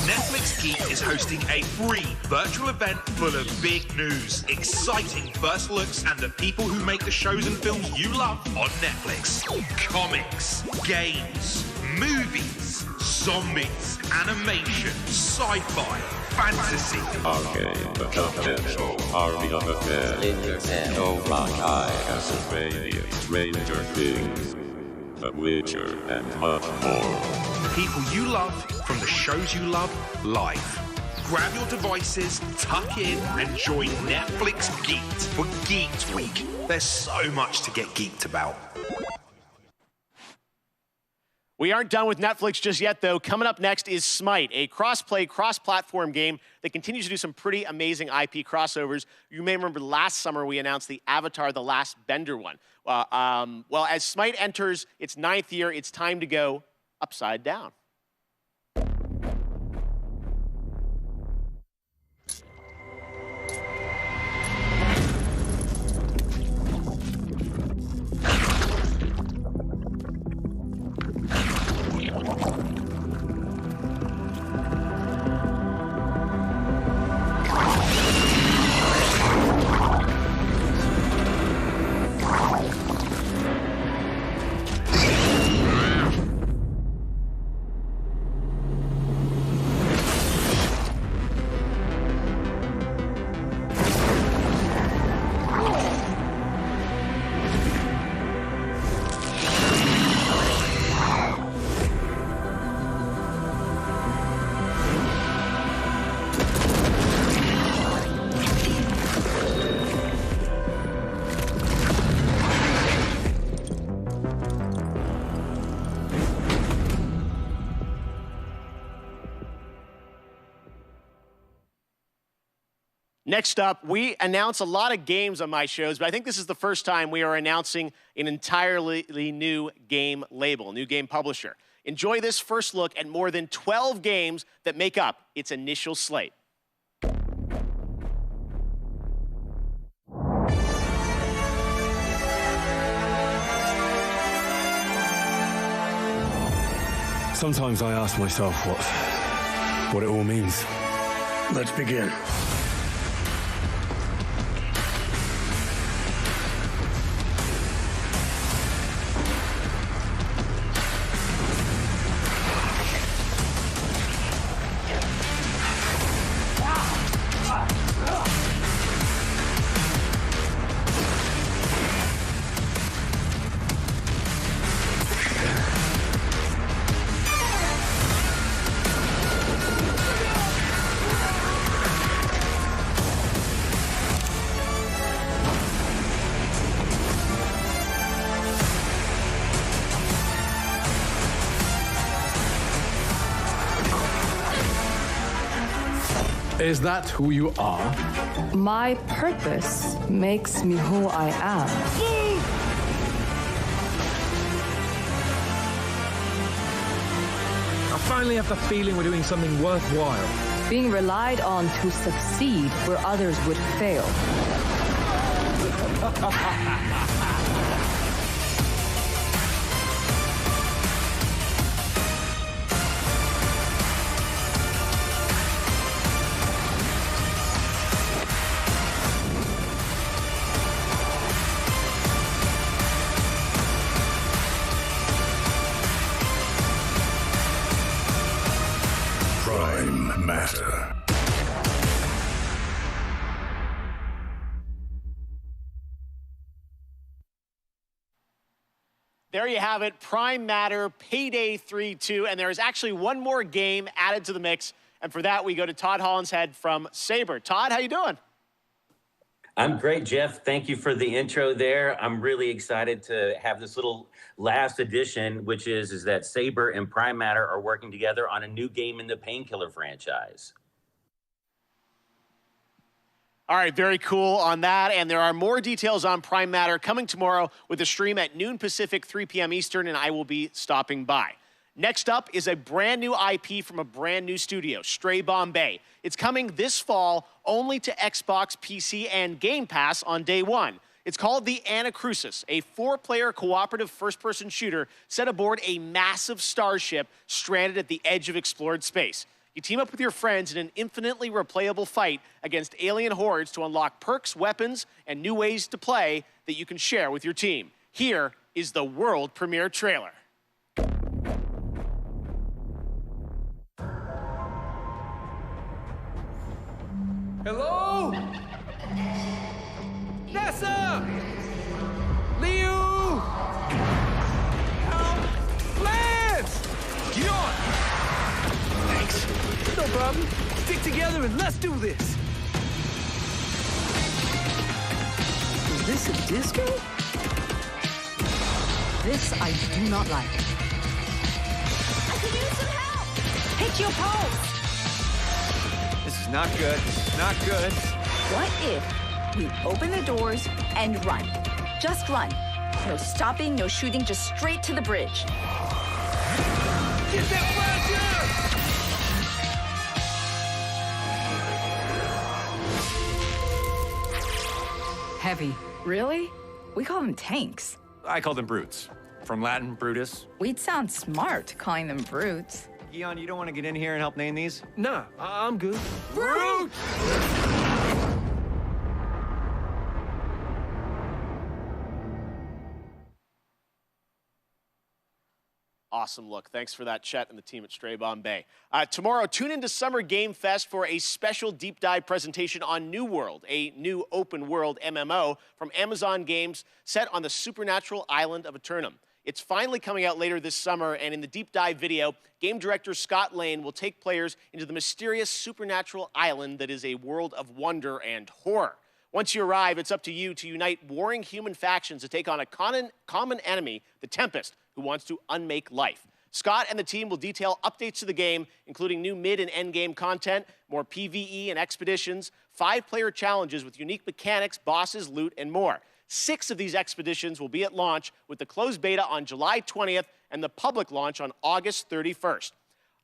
Netflix Geek is hosting a free virtual event full of big news, exciting first looks, and the people who make the shows and films you love on Netflix. Comics, games, movies, zombies, animation, sci-fi, fantasy. Arcane, the Cuphead Show, Army of the Dead, No Rock Eye, Castlevania, Stranger Things, The Witcher, and much more. People you love from the shows you love live. Grab your devices, tuck in, and join Netflix Geeked for Geeked Week. There's so much to get geeked about. We aren't done with Netflix just yet, though. Coming up next is Smite, a cross-play, cross-platform game that continues to do some pretty amazing IP crossovers. You may remember last summer we announced the Avatar: The Last Bender one. Well, as Smite enters its 9th year, it's time to go upside down. Next up, we announce a lot of games on my shows, but I think this is the first time we are announcing an entirely new game label, new game publisher. Enjoy this first look at more than 12 games that make up its initial slate. Sometimes I ask myself what it all means. Let's begin. Is that who you are? My purpose makes me who I am. I finally have the feeling we're doing something worthwhile. Being relied on to succeed where others would fail. Prime Matter. There you have it, Prime Matter, Payday 3-2, and there is actually one more game added to the mix, and for that we go to Todd Hollinshead from Saber. Todd, how you doing? I'm great, Jeff. Thank you for the intro there. I'm really excited to have this little last edition, which is that Saber and Prime Matter are working together on a new game in the Painkiller franchise. All right, very cool on that. And there are more details on Prime Matter coming tomorrow with a stream at noon Pacific, 3 p.m. Eastern, and I will be stopping by. Next up is a brand new IP from a brand new studio, Stray Bombay. It's coming this fall only to Xbox, PC, and Game Pass on day one. It's called the Anacrusis, a 4-player cooperative first-person shooter set aboard a massive starship stranded at the edge of explored space. You team up with your friends in an infinitely replayable fight against alien hordes to unlock perks, weapons, and new ways to play that you can share with your team. Here is the world premiere trailer. Hello? NASA! Liu! Help! Lance! Get on! Thanks. No problem. Stick together and let's do this. Is this a disco? This I do not like. I could use some help! Hit your pulse! This is not good. This is not good. What if we open the doors and run? Just run. No stopping, no shooting, just straight to the bridge. Get that flasher! Heavy. Really? We call them tanks. I call them brutes. From Latin, Brutus. We'd sound smart calling them brutes. Eon, you don't want to get in here and help name these? Nah, I'm good. Brute! Awesome look. Thanks for that, Chet and the team at Stray Bombay. Tomorrow, tune into Summer Game Fest for a special deep dive presentation on New World, a new open world MMO from Amazon Games set on the supernatural island of Eternum. It's finally coming out later this summer, and in the deep dive video, game director Scott Lane will take players into the mysterious supernatural island that is a world of wonder and horror. Once you arrive, it's up to you to unite warring human factions to take on a common enemy, the Tempest, who wants to unmake life. Scott and the team will detail updates to the game, including new mid and end game content, more PvE and expeditions, 5-player challenges with unique mechanics, bosses, loot, and more. 6 of these expeditions will be at launch, with the closed beta on July 20th and the public launch on August 31st.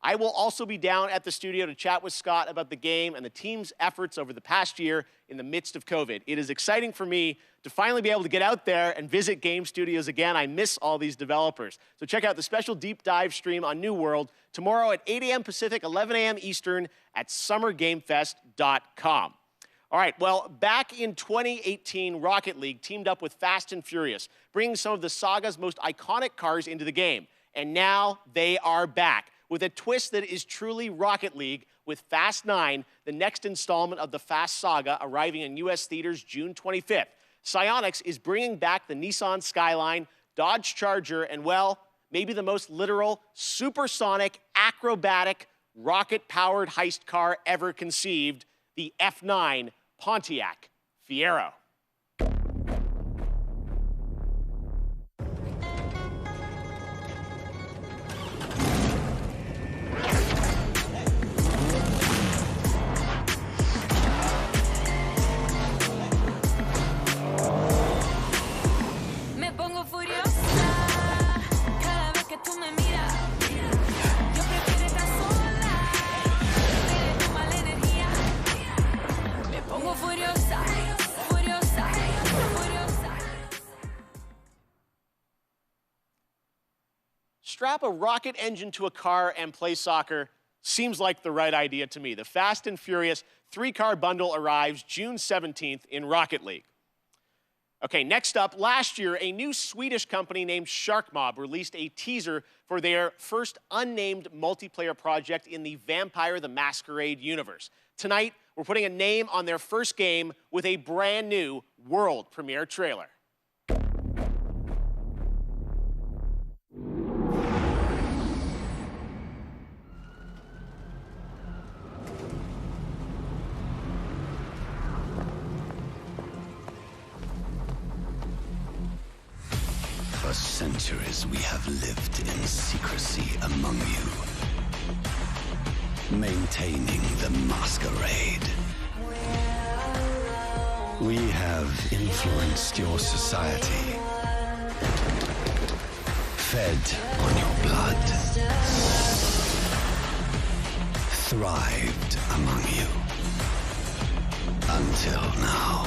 I will also be down at the studio to chat with Scott about the game and the team's efforts over the past year in the midst of COVID. It is exciting for me to finally be able to get out there and visit game studios again. I miss all these developers. So check out the special deep dive stream on New World tomorrow at 8 a.m. Pacific, 11 a.m. Eastern at summergamefest.com. All right, well, back in 2018, Rocket League teamed up with Fast and Furious, bringing some of the saga's most iconic cars into the game. And now they are back with a twist that is truly Rocket League with Fast 9, the next installment of the Fast saga, arriving in U.S. theaters June 25th. Psyonix is bringing back the Nissan Skyline, Dodge Charger, and, well, maybe the most literal, supersonic, acrobatic, rocket-powered heist car ever conceived, the F9 Pontiac Fiero. Strap a rocket engine to a car and play soccer seems like the right idea to me. The Fast and Furious 3-car bundle arrives June 17th in Rocket League. Okay, next up, last year, a new Swedish company named Sharkmob released a teaser for their first unnamed multiplayer project in the Vampire the Masquerade universe. Tonight, we're putting a name on their first game with a brand new world premiere trailer. For centuries we have lived in secrecy among you, maintaining the masquerade. We have influenced your society, fed on your blood, thrived among you, until now.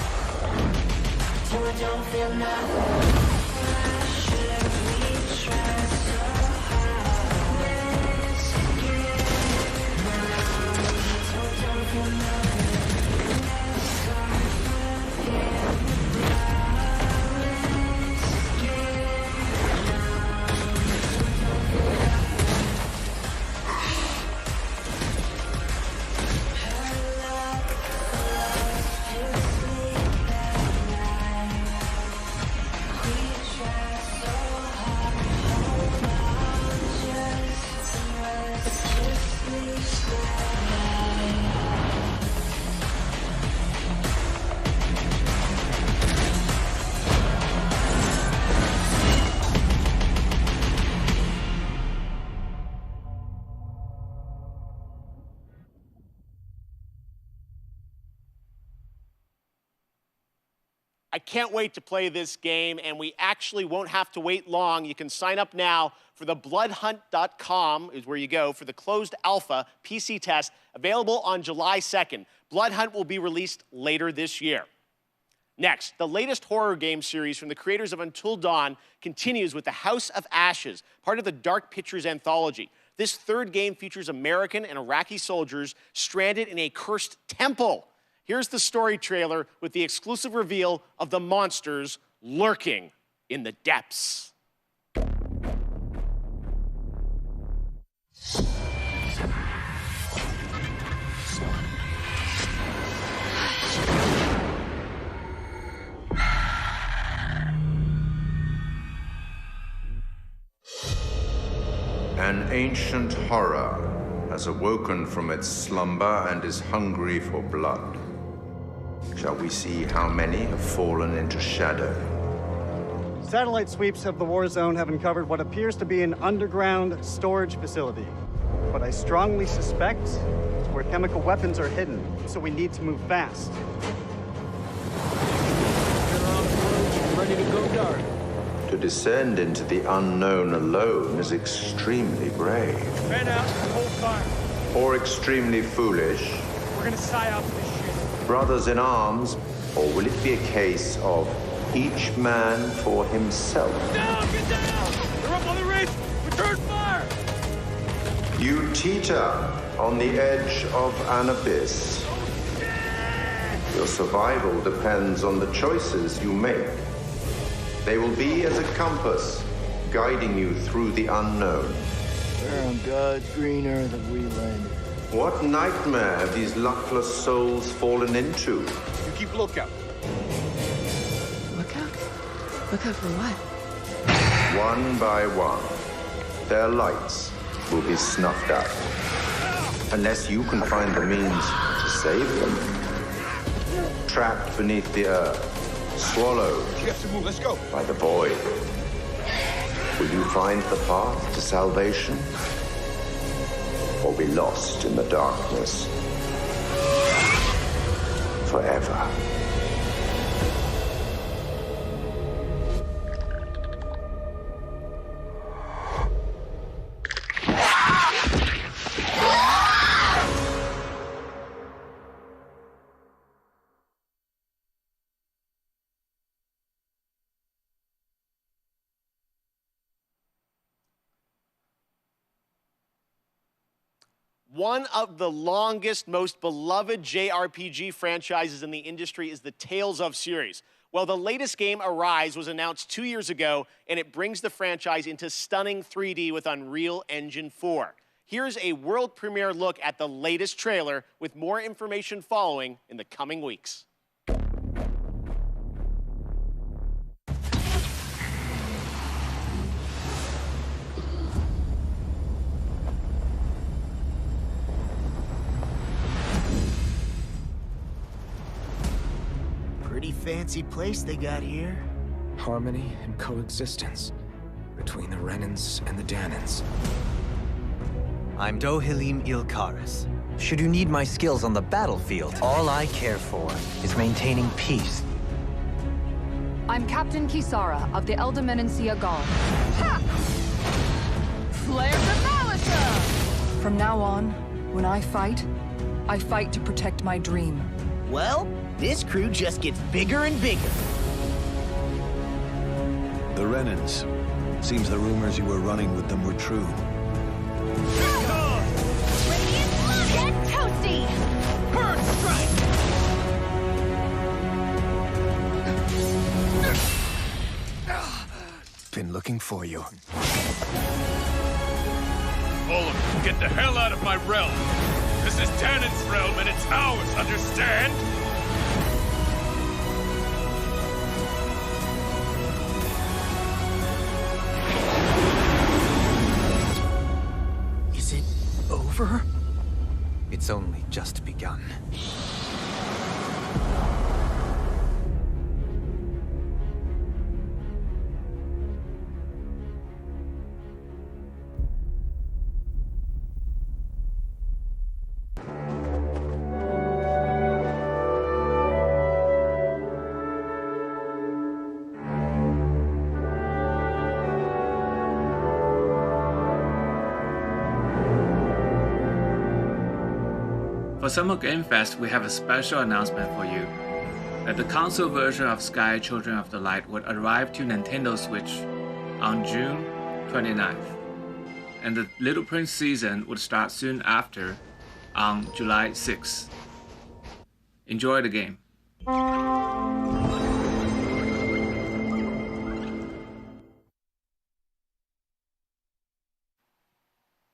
I can't wait to play this game, and we actually won't have to wait long. You can sign up now for the bloodhunt.com is where you go for the closed alpha PC test, available on July 2nd. Blood Hunt will be released later this year. Next, the latest horror game series from the creators of Until Dawn continues with The House of Ashes, part of the Dark Pictures anthology. This third game features American and Iraqi soldiers stranded in a cursed temple. Here's the story trailer with the exclusive reveal of the monsters lurking in the depths. An ancient horror has awoken from its slumber and is hungry for blood. Shall we see how many have fallen into shadow? Satellite sweeps of the war zone have uncovered what appears to be an underground storage facility. But I strongly suspect it's where chemical weapons are hidden, so we need to move fast. Ready to go dark. To descend into the unknown alone is extremely brave. Man out, hold fire. Or extremely foolish. We're gonna psy out this shit. Brothers in arms, or will it be a case of each man for himself? Down, get down! They're up on the ridge! Return fire! You teeter on the edge of an abyss. Your survival depends on the choices you make. They will be as a compass, guiding you through the unknown. Where on God's green earth have we landed? What nightmare have these luckless souls fallen into? You keep lookout. Lookout? Lookout for what? One by one, their lights will be snuffed out. Unless you can find the means to save them. Trapped beneath the earth. Swallowed Let's go. by the void. Will you find the path to salvation? Or be lost in the darkness forever? One of the longest, most beloved JRPG franchises in the industry is the Tales of series. Well, the latest game, Arise, was announced 2 years ago, and it brings the franchise into stunning 3D with Unreal Engine 4. Here's a world premiere look at the latest trailer, with more information following in the coming weeks. Pretty fancy place they got here. Harmony and coexistence. between the Renans and the Danans. I'm Dohalim Ilkaris. Should you need my skills on the battlefield, all I care for is maintaining peace. I'm Captain Kisara of the Eldamenencia Guard. Ha! Flare the Malisa! From now on, when I fight to protect my dream. Well, this crew just gets bigger and bigger. The Renans. Seems the rumors you were running with them were true. Radiant blood! Get toasty! Bird strike! Been looking for you. Olaf, get the hell out of my realm! This is Danan's realm and it's ours, understand? Is it over? It's only just begun. For Summer Game Fest, we have a special announcement for you. That the console version of Sky Children of the Light would arrive to Nintendo Switch on June 29th. And the Little Prince season would start soon after on July 6th. Enjoy the game.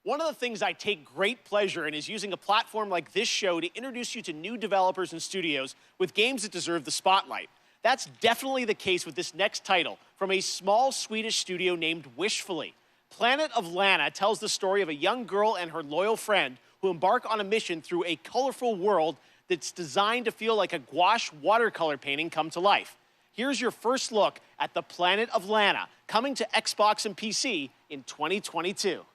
One of the things I take great pleasure in is using a platform like this show to introduce you to new developers and studios with games that deserve the spotlight. That's definitely the case with this next title from a small Swedish studio named Wishfully. Planet of Lana tells the story of a young girl and her loyal friend who embark on a mission through a colorful world that's designed to feel like a gouache watercolor painting come to life. Here's your first look at the Planet of Lana, coming to Xbox and PC in 2022.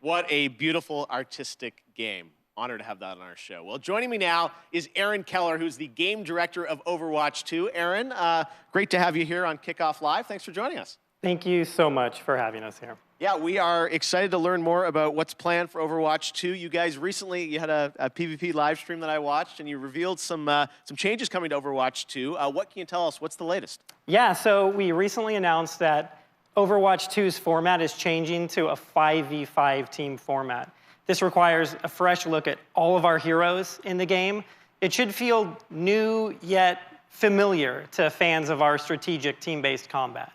What a beautiful artistic game. Honored to have that on our show. Well, joining me now is Aaron Keller, who's the game director of Overwatch 2. Aaron, great to have you here on Kickoff Live. Thanks for joining us. Thank you so much for having us here. Yeah, we are excited to learn more about what's planned for Overwatch 2. You guys recently, you had a PvP live stream that I watched, and you revealed some changes coming to Overwatch 2. What can you tell us? What's the latest? Yeah, so we recently announced that Overwatch 2's format is changing to a 5v5 team format. This requires a fresh look at all of our heroes in the game. It should feel new yet familiar to fans of our strategic team-based combat.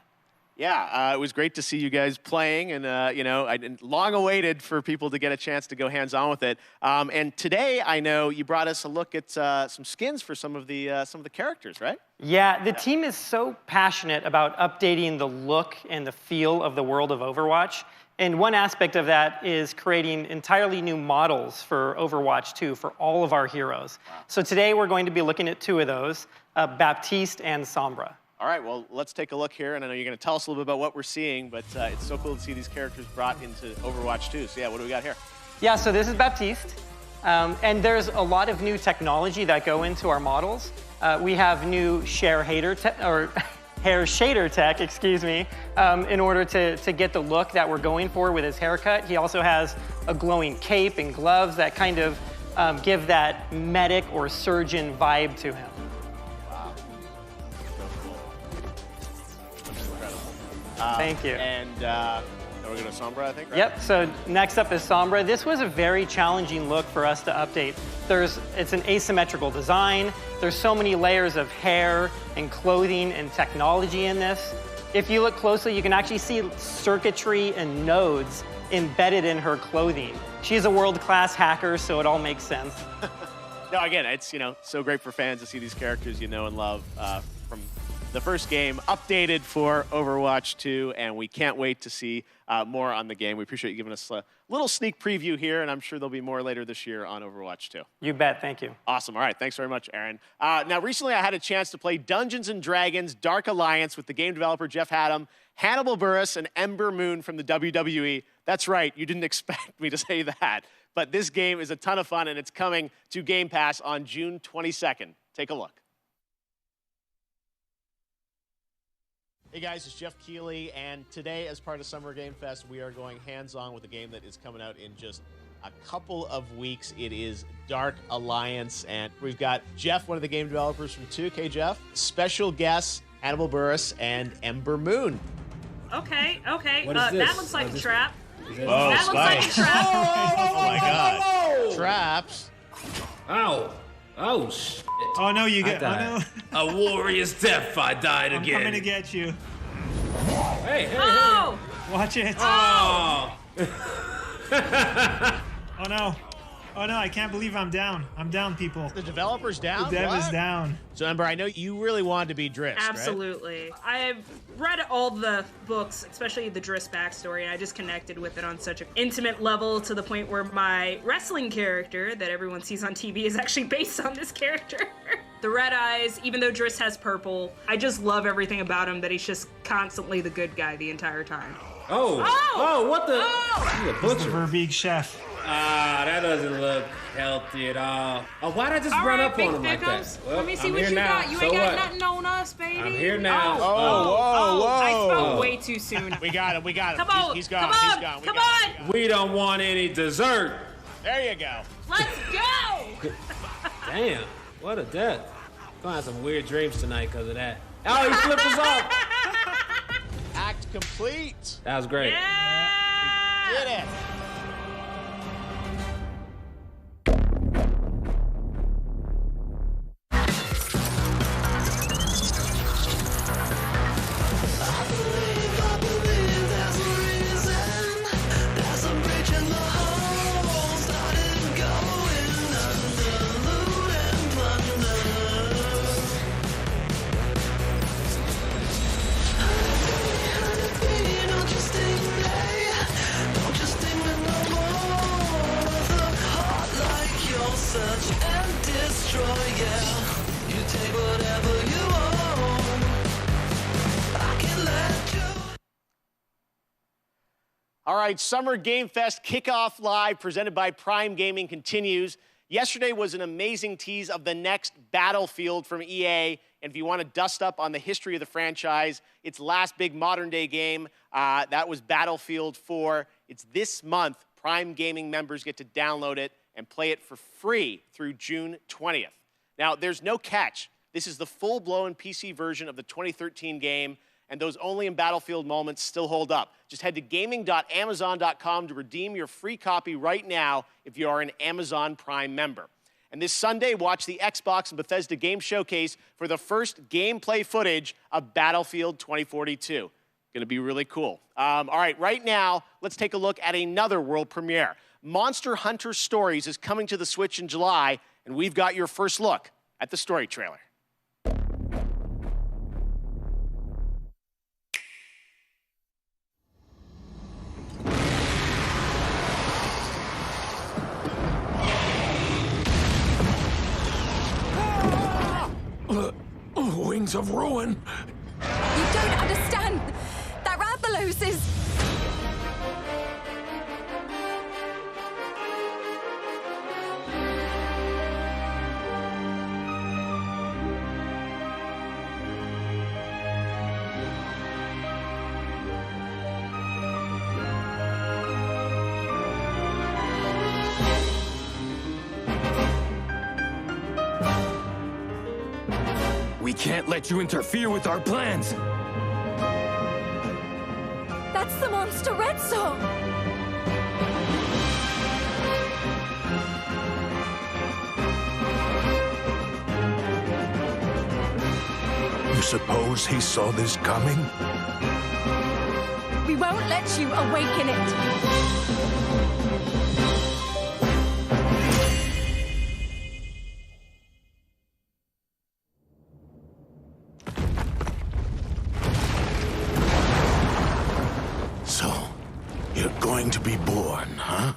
Yeah, it was great to see you guys playing, and you know, I long awaited for people to get a chance to go hands-on with it. And today, I know you brought us a look at some skins for some of the characters, right? Yeah, the team is so passionate about updating the look and the feel of the world of Overwatch. And one aspect of that is creating entirely new models for Overwatch 2 for all of our heroes. Wow. So today we're going to be looking at two of those, Baptiste and Sombra. All right, well, let's take a look here, and I know you're going to tell us a little bit about what we're seeing, but it's so cool to see these characters brought into Overwatch 2. So yeah, what do we got here? Yeah, so this is Baptiste, and there's a lot of new technology that go into our models. We have new hair shader tech, excuse me, in order to get the look that we're going for with his haircut. He also has a glowing cape and gloves that kind of give that medic or surgeon vibe to him. Thank you. And then we're going to Sombra, I think, right? Yep, so next up is Sombra. This was a very challenging look for us to update. It's an asymmetrical design. There's so many layers of hair and clothing and technology in this. If you look closely, you can actually see circuitry and nodes embedded in her clothing. She's a world-class hacker, so it all makes sense. No, again, it's, you know, so great for fans to see these characters you know and love from the first game updated for Overwatch 2, and we can't wait to see more on the game. We appreciate you giving us a little sneak preview here, and I'm sure there'll be more later this year on Overwatch 2. You bet, thank you. Awesome, all right, thanks very much, Aaron. Now, recently I had a chance to play Dungeons & Dragons Dark Alliance with the game developer Jeff Haddam, Hannibal Buress, and Ember Moon from the WWE. That's right, you didn't expect me to say that, but this game is a ton of fun, and it's coming to Game Pass on June 22nd. Take a look. Hey guys, it's Jeff Keighley, and today as part of Summer Game Fest, we are going hands-on with a game that is coming out in just a couple of weeks. It is Dark Alliance, and we've got Jeff, one of the game developers from 2K, Jeff, special guests, Hannibal Buress, and Ember Moon. Okay. That looks like a trap. That looks like a trap. Oh my God. Traps. Ow. Oh, shit. Oh, no, you get... Oh, no. A warrior's death, I died again. I'm coming to get you. Hey. Watch it. Oh. Oh, no, I can't believe I'm down. I'm down, people. The developer's down? The dev is down. So, Ember, I know you really wanted to be Driss, Absolutely. Right? I've read all the books, especially the Driss backstory, and I just connected with it on such an intimate level to the point where my wrestling character that everyone sees on TV is actually based on this character. The red eyes, even though Driss has purple, I just love everything about him, that he's just constantly the good guy the entire time. Oh, what the? He's the Verbeeg chef. That doesn't look healthy at all. Oh, why'd I just run up on him like that? Well, let me see what you got. You ain't got nothing on us, baby. I'm here now. Whoa. I spoke way too soon. We got him. Come on. He's gone. Come on. We don't want any dessert. There you go. Let's go. Damn, what a death. Gonna have some weird dreams tonight because of that. Oh, he flipped us off. Act complete. That was great. Yeah. We did it. All right, Summer Game Fest Kickoff Live presented by Prime Gaming continues. Yesterday was an amazing tease of the next Battlefield from EA, and if you want to dust up on the history of the franchise, its last big modern-day game, that was Battlefield 4. It's this month. Prime Gaming members get to download it and play it for free through June 20th. Now, there's no catch. This is the full-blown PC version of the 2013 game, and those only in Battlefield moments still hold up. Just head to gaming.amazon.com to redeem your free copy right now if you are an Amazon Prime member. And this Sunday, watch the Xbox and Bethesda Game Showcase for the first gameplay footage of Battlefield 2042. Gonna be really cool. All right, right now, let's take a look at another world premiere. Monster Hunter Stories is coming to the Switch in July, and we've got your first look at the story trailer. Wings of ruin. You don't understand. That Rathalos is... We can't let you interfere with our plans. That's the monster Red Song. You suppose he saw this coming? We won't let you awaken it. So, you're going to be born, huh?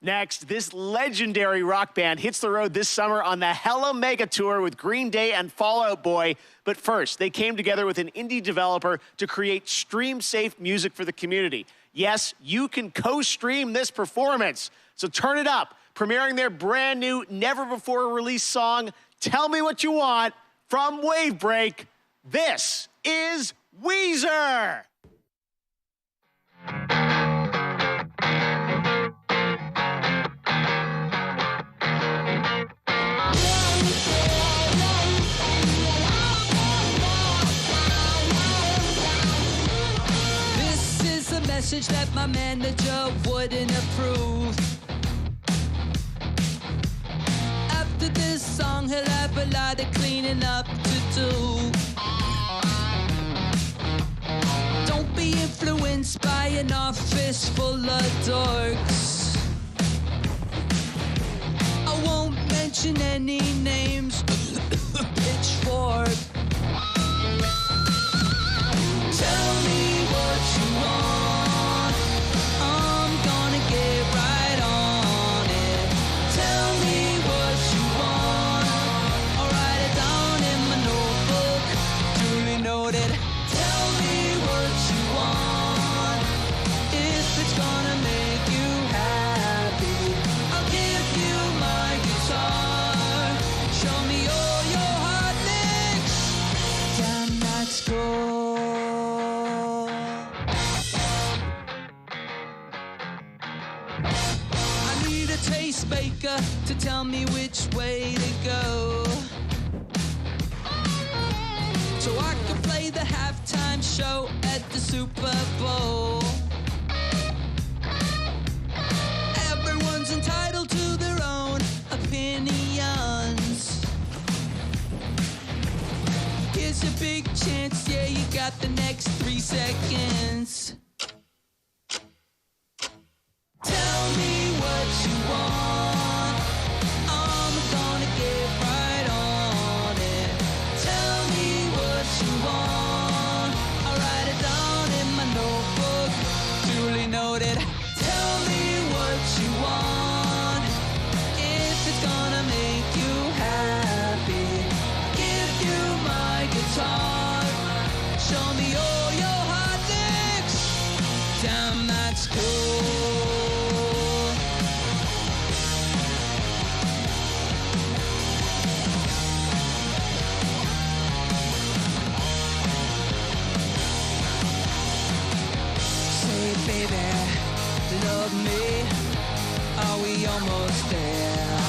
Next, this legendary rock band hits the road this summer on the Hella Mega Tour with Green Day and Fall Out Boy. But first, they came together with an indie developer to create stream-safe music for the community. Yes, you can co-stream this performance, so turn it up. Premiering their brand new, never-before-released song, Tell Me What You Want, from Wavebreak, this is Weezer! Message that my manager wouldn't approve. After this song, he'll have a lot of cleaning up to do. Don't be influenced by an office full of dorks. I won't mention any names. Pitchfork. Tell me what you want. Baker to tell me which way to go, so I can play the halftime show at the Super Bowl. Everyone's entitled to their own opinions. Here's a big chance, yeah, you got the next 3 seconds. Tell me what you want. Show me all your hot licks. Damn, that's cool. Say, baby, love me. Are we almost there?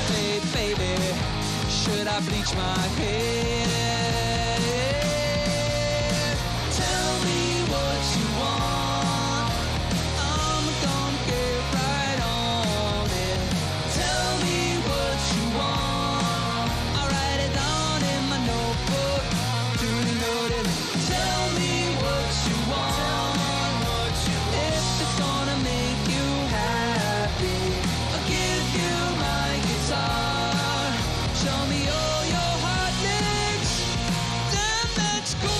Hey, baby, should I bleach my hair? Tell me what you want. I'm gonna get right on it. Tell me what you want. I'll write it down in my notebook. Duly noted. Tell me what you want. If it's gonna make you happy, I'll give you my guitar. Show me all your hot licks. Damn, that's cool.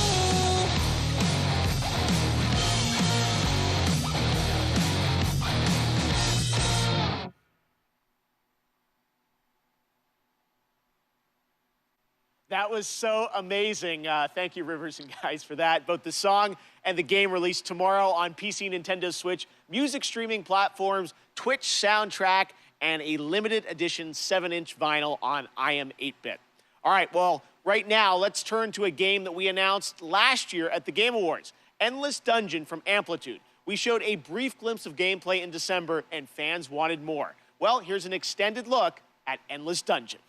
That was so amazing. Thank you, Rivers and Guys, for that. Both the song and the game released tomorrow on PC, Nintendo Switch, music streaming platforms, Twitch soundtrack, and a limited edition 7-inch vinyl on IM 8-bit. All right, well, right now, let's turn to a game that we announced last year at the Game Awards, Endless Dungeon from Amplitude. We showed a brief glimpse of gameplay in December, and fans wanted more. Well, here's an extended look at Endless Dungeon.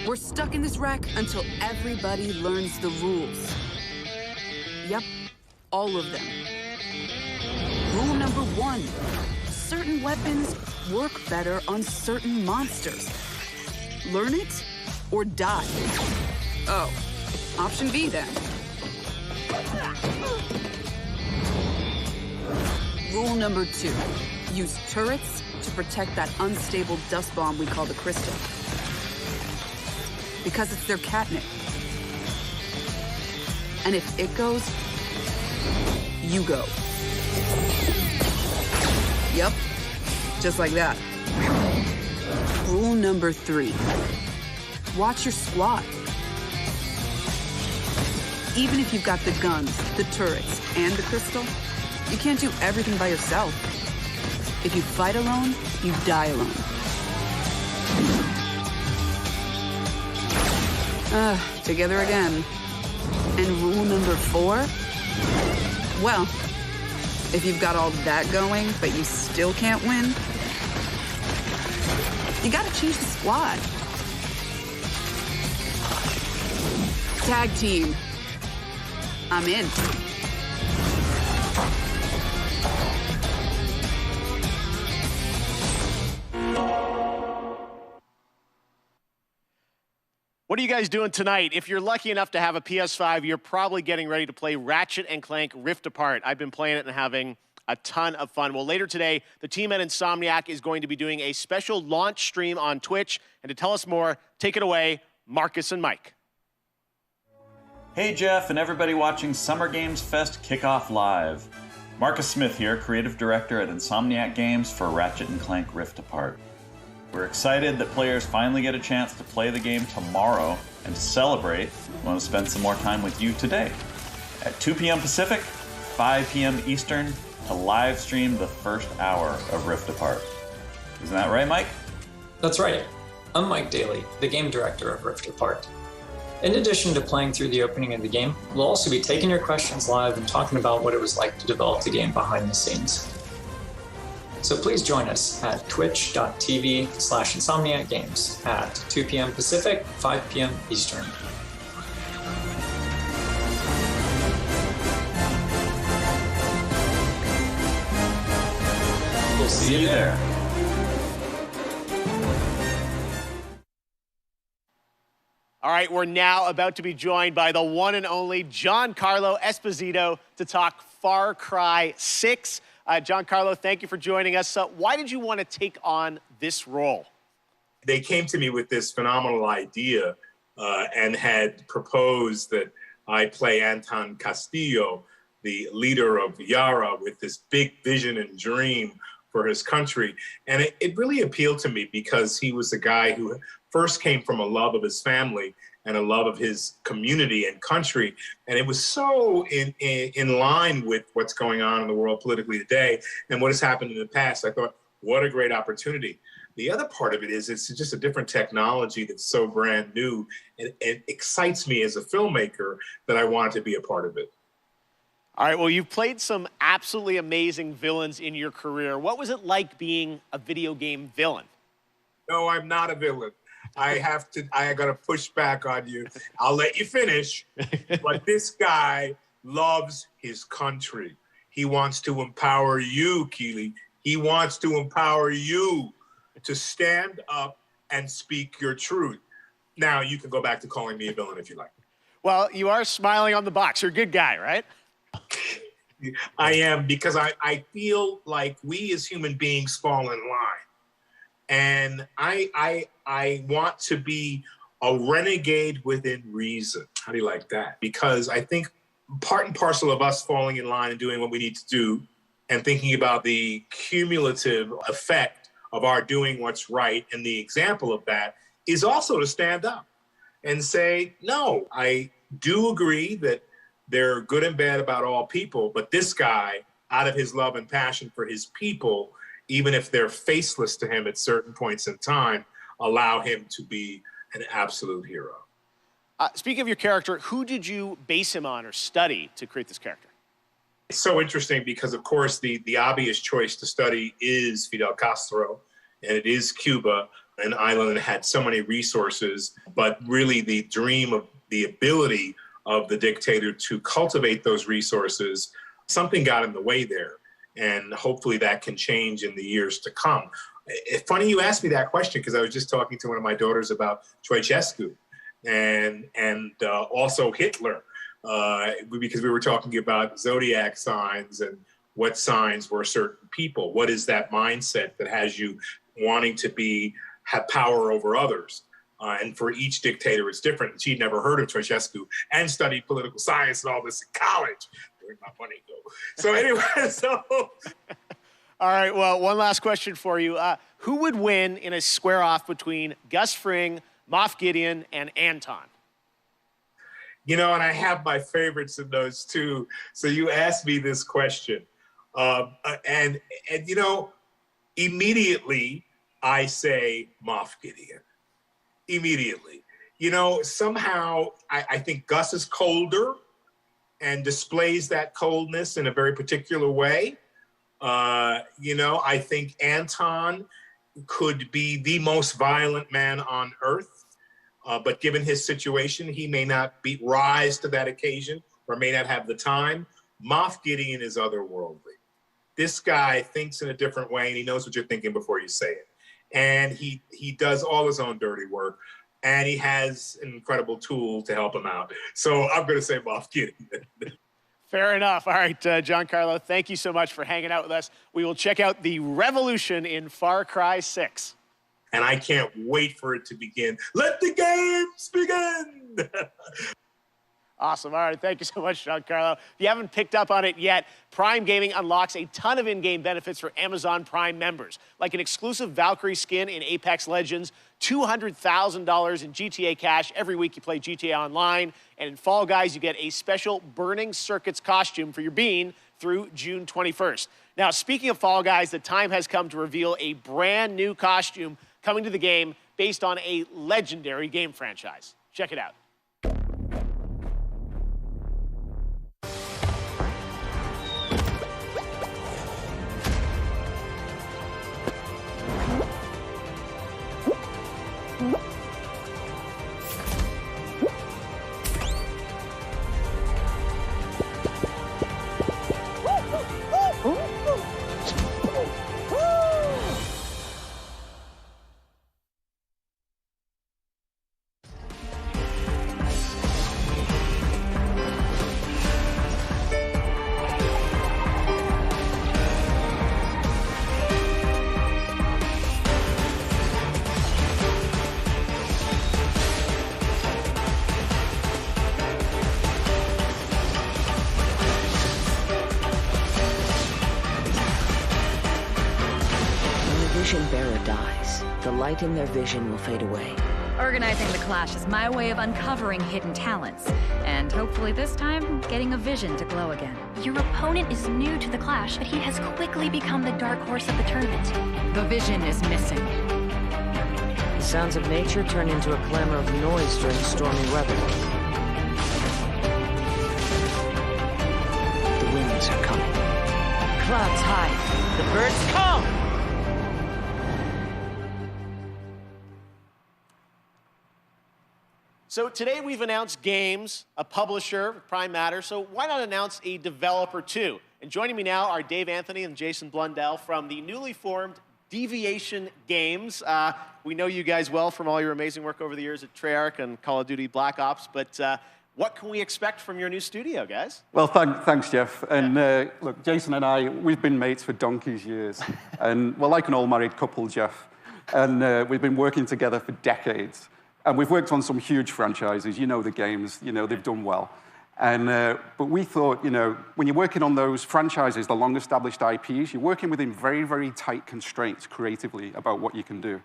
We're stuck in this wreck until everybody learns the rules. Yep, all of them. Rule number 1, certain weapons work better on certain monsters. Learn it or die. Oh, option B then. Rule number 2, use turrets to protect that unstable dust bomb we call the crystal. Because it's their catnip. And if it goes, you go. Yep, just like that. Rule number 3, watch your squad. Even if you've got the guns, the turrets, and the crystal, you can't do everything by yourself. If you fight alone, you die alone. Together again. And rule number 4? Well, if you've got all that going, but you still can't win, you gotta change the squad. Tag team. I'm in. What are you guys doing tonight? If you're lucky enough to have a PS5, you're probably getting ready to play Ratchet & Clank Rift Apart. I've been playing it and having a ton of fun. Well, later today, the team at Insomniac is going to be doing a special launch stream on Twitch. And to tell us more, take it away, Marcus and Mike. Hey Jeff and everybody watching Summer Games Fest Kickoff Live. Marcus Smith here, Creative Director at Insomniac Games for Ratchet & Clank Rift Apart. We're excited that players finally get a chance to play the game tomorrow, and to celebrate, we want to spend some more time with you today. At 2 p.m. Pacific, 5 p.m. Eastern, to live stream the first hour of Rift Apart. Isn't that right, Mike? That's right. I'm Mike Daly, the game director of Rift Apart. In addition to playing through the opening of the game, we'll also be taking your questions live and talking about what it was like to develop the game behind the scenes. So please join us at twitch.tv/InsomniacGames at 2 p.m. Pacific, 5 p.m. Eastern. We'll see you there. All right, we're now about to be joined by the one and only Giancarlo Esposito to talk Far Cry 6. Giancarlo, thank you for joining us. Why did you want to take on this role? They came to me with this phenomenal idea and had proposed that I play Anton Castillo, the leader of Yara, with this big vision and dream for his country. And it really appealed to me because he was a guy who first came from a love of his family and a love of his community and country. And it was so in line with what's going on in the world politically today and what has happened in the past. I thought, what a great opportunity. The other part of it is it's just a different technology that's so brand new. And it excites me as a filmmaker that I wanted to be a part of it. All right, well, you've played some absolutely amazing villains in your career. What was it like being a video game villain? No, I'm not a villain. I got to push back on you. I'll let you finish. But this guy loves his country. He wants to empower you, Keely. He wants to empower you to stand up and speak your truth. Now, you can go back to calling me a villain if you like. Well, you are smiling on the box. You're a good guy, right? I am, because I feel like we as human beings fall in line. And I want to be a renegade within reason. How do you like that? Because I think part and parcel of us falling in line and doing what we need to do and thinking about the cumulative effect of our doing what's right, and the example of that is also to stand up and say, no, I do agree that they're good and bad about all people, but this guy, out of his love and passion for his people, even if they're faceless to him at certain points in time, allow him to be an absolute hero. Speaking of your character, who did you base him on or study to create this character? It's so interesting because, of course, the obvious choice to study is Fidel Castro, and it is Cuba, an island that had so many resources, but really the dream of the ability of the dictator to cultivate those resources, something got in the way there. And hopefully that can change in the years to come. It's funny you asked me that question because I was just talking to one of my daughters about Ceausescu and also Hitler, because we were talking about zodiac signs and what signs were certain people. What is that mindset that has you wanting to have power over others? And for each dictator, it's different. She'd never heard of Ceausescu and studied political science and all this in college. Where'd my money go? So anyway, All right, well, one last question for you. Who would win in a square-off between Gus Fring, Moff Gideon, and Anton? You know, and I have my favorites in those two. So you asked me this question. And you know, immediately I say Moff Gideon. Immediately. You know, somehow I think Gus is colder and displays that coldness in a very particular way. You know, I think Anton could be the most violent man on earth, but given his situation, he may not rise to that occasion or may not have the time. Moff Gideon is otherworldly. This guy thinks in a different way, and he knows what you're thinking before you say it. And he does all his own dirty work, and he has an incredible tool to help him out. So I'm going to say Moff Gideon. Fair enough. All right, Giancarlo, thank you so much for hanging out with us. We will check out the revolution in Far Cry 6. And I can't wait for it to begin. Let the games begin! Awesome. All right. Thank you so much, Giancarlo. If you haven't picked up on it yet, Prime Gaming unlocks a ton of in-game benefits for Amazon Prime members, like an exclusive Valkyrie skin in Apex Legends, $200,000 in GTA cash every week you play GTA Online, and in Fall Guys, you get a special Burning Circuits costume for your bean through June 21st. Now, speaking of Fall Guys, the time has come to reveal a brand new costume coming to the game based on a legendary game franchise. Check it out. light in their vision will fade away. Organizing the clash is my way of uncovering hidden talents, and hopefully this time, getting a vision to glow again. Your opponent is new to the clash, but he has quickly become the dark horse of the tournament. The vision is missing. The sounds of nature turn into a clamor of noise during stormy weather. The winds are coming. Clouds high. The birds come! So today we've announced games, a publisher, Prime Matter, so why not announce a developer too? And joining me now are Dave Anthony and Jason Blundell from the newly formed Deviation Games. We know you guys well from all your amazing work over the years at Treyarch and Call of Duty Black Ops, but what can we expect from your new studio, guys? Well, thanks, Jeff. And look, Jason and I, we've been mates for donkey's years. And we're like an old-married couple, Jeff. And we've been working together for decades. And we've worked on some huge franchises. You know the games. You know, they've done well. And, but we thought, you know, when you're working on those franchises, the long-established IPs, you're working within very, very tight constraints creatively about what you can do.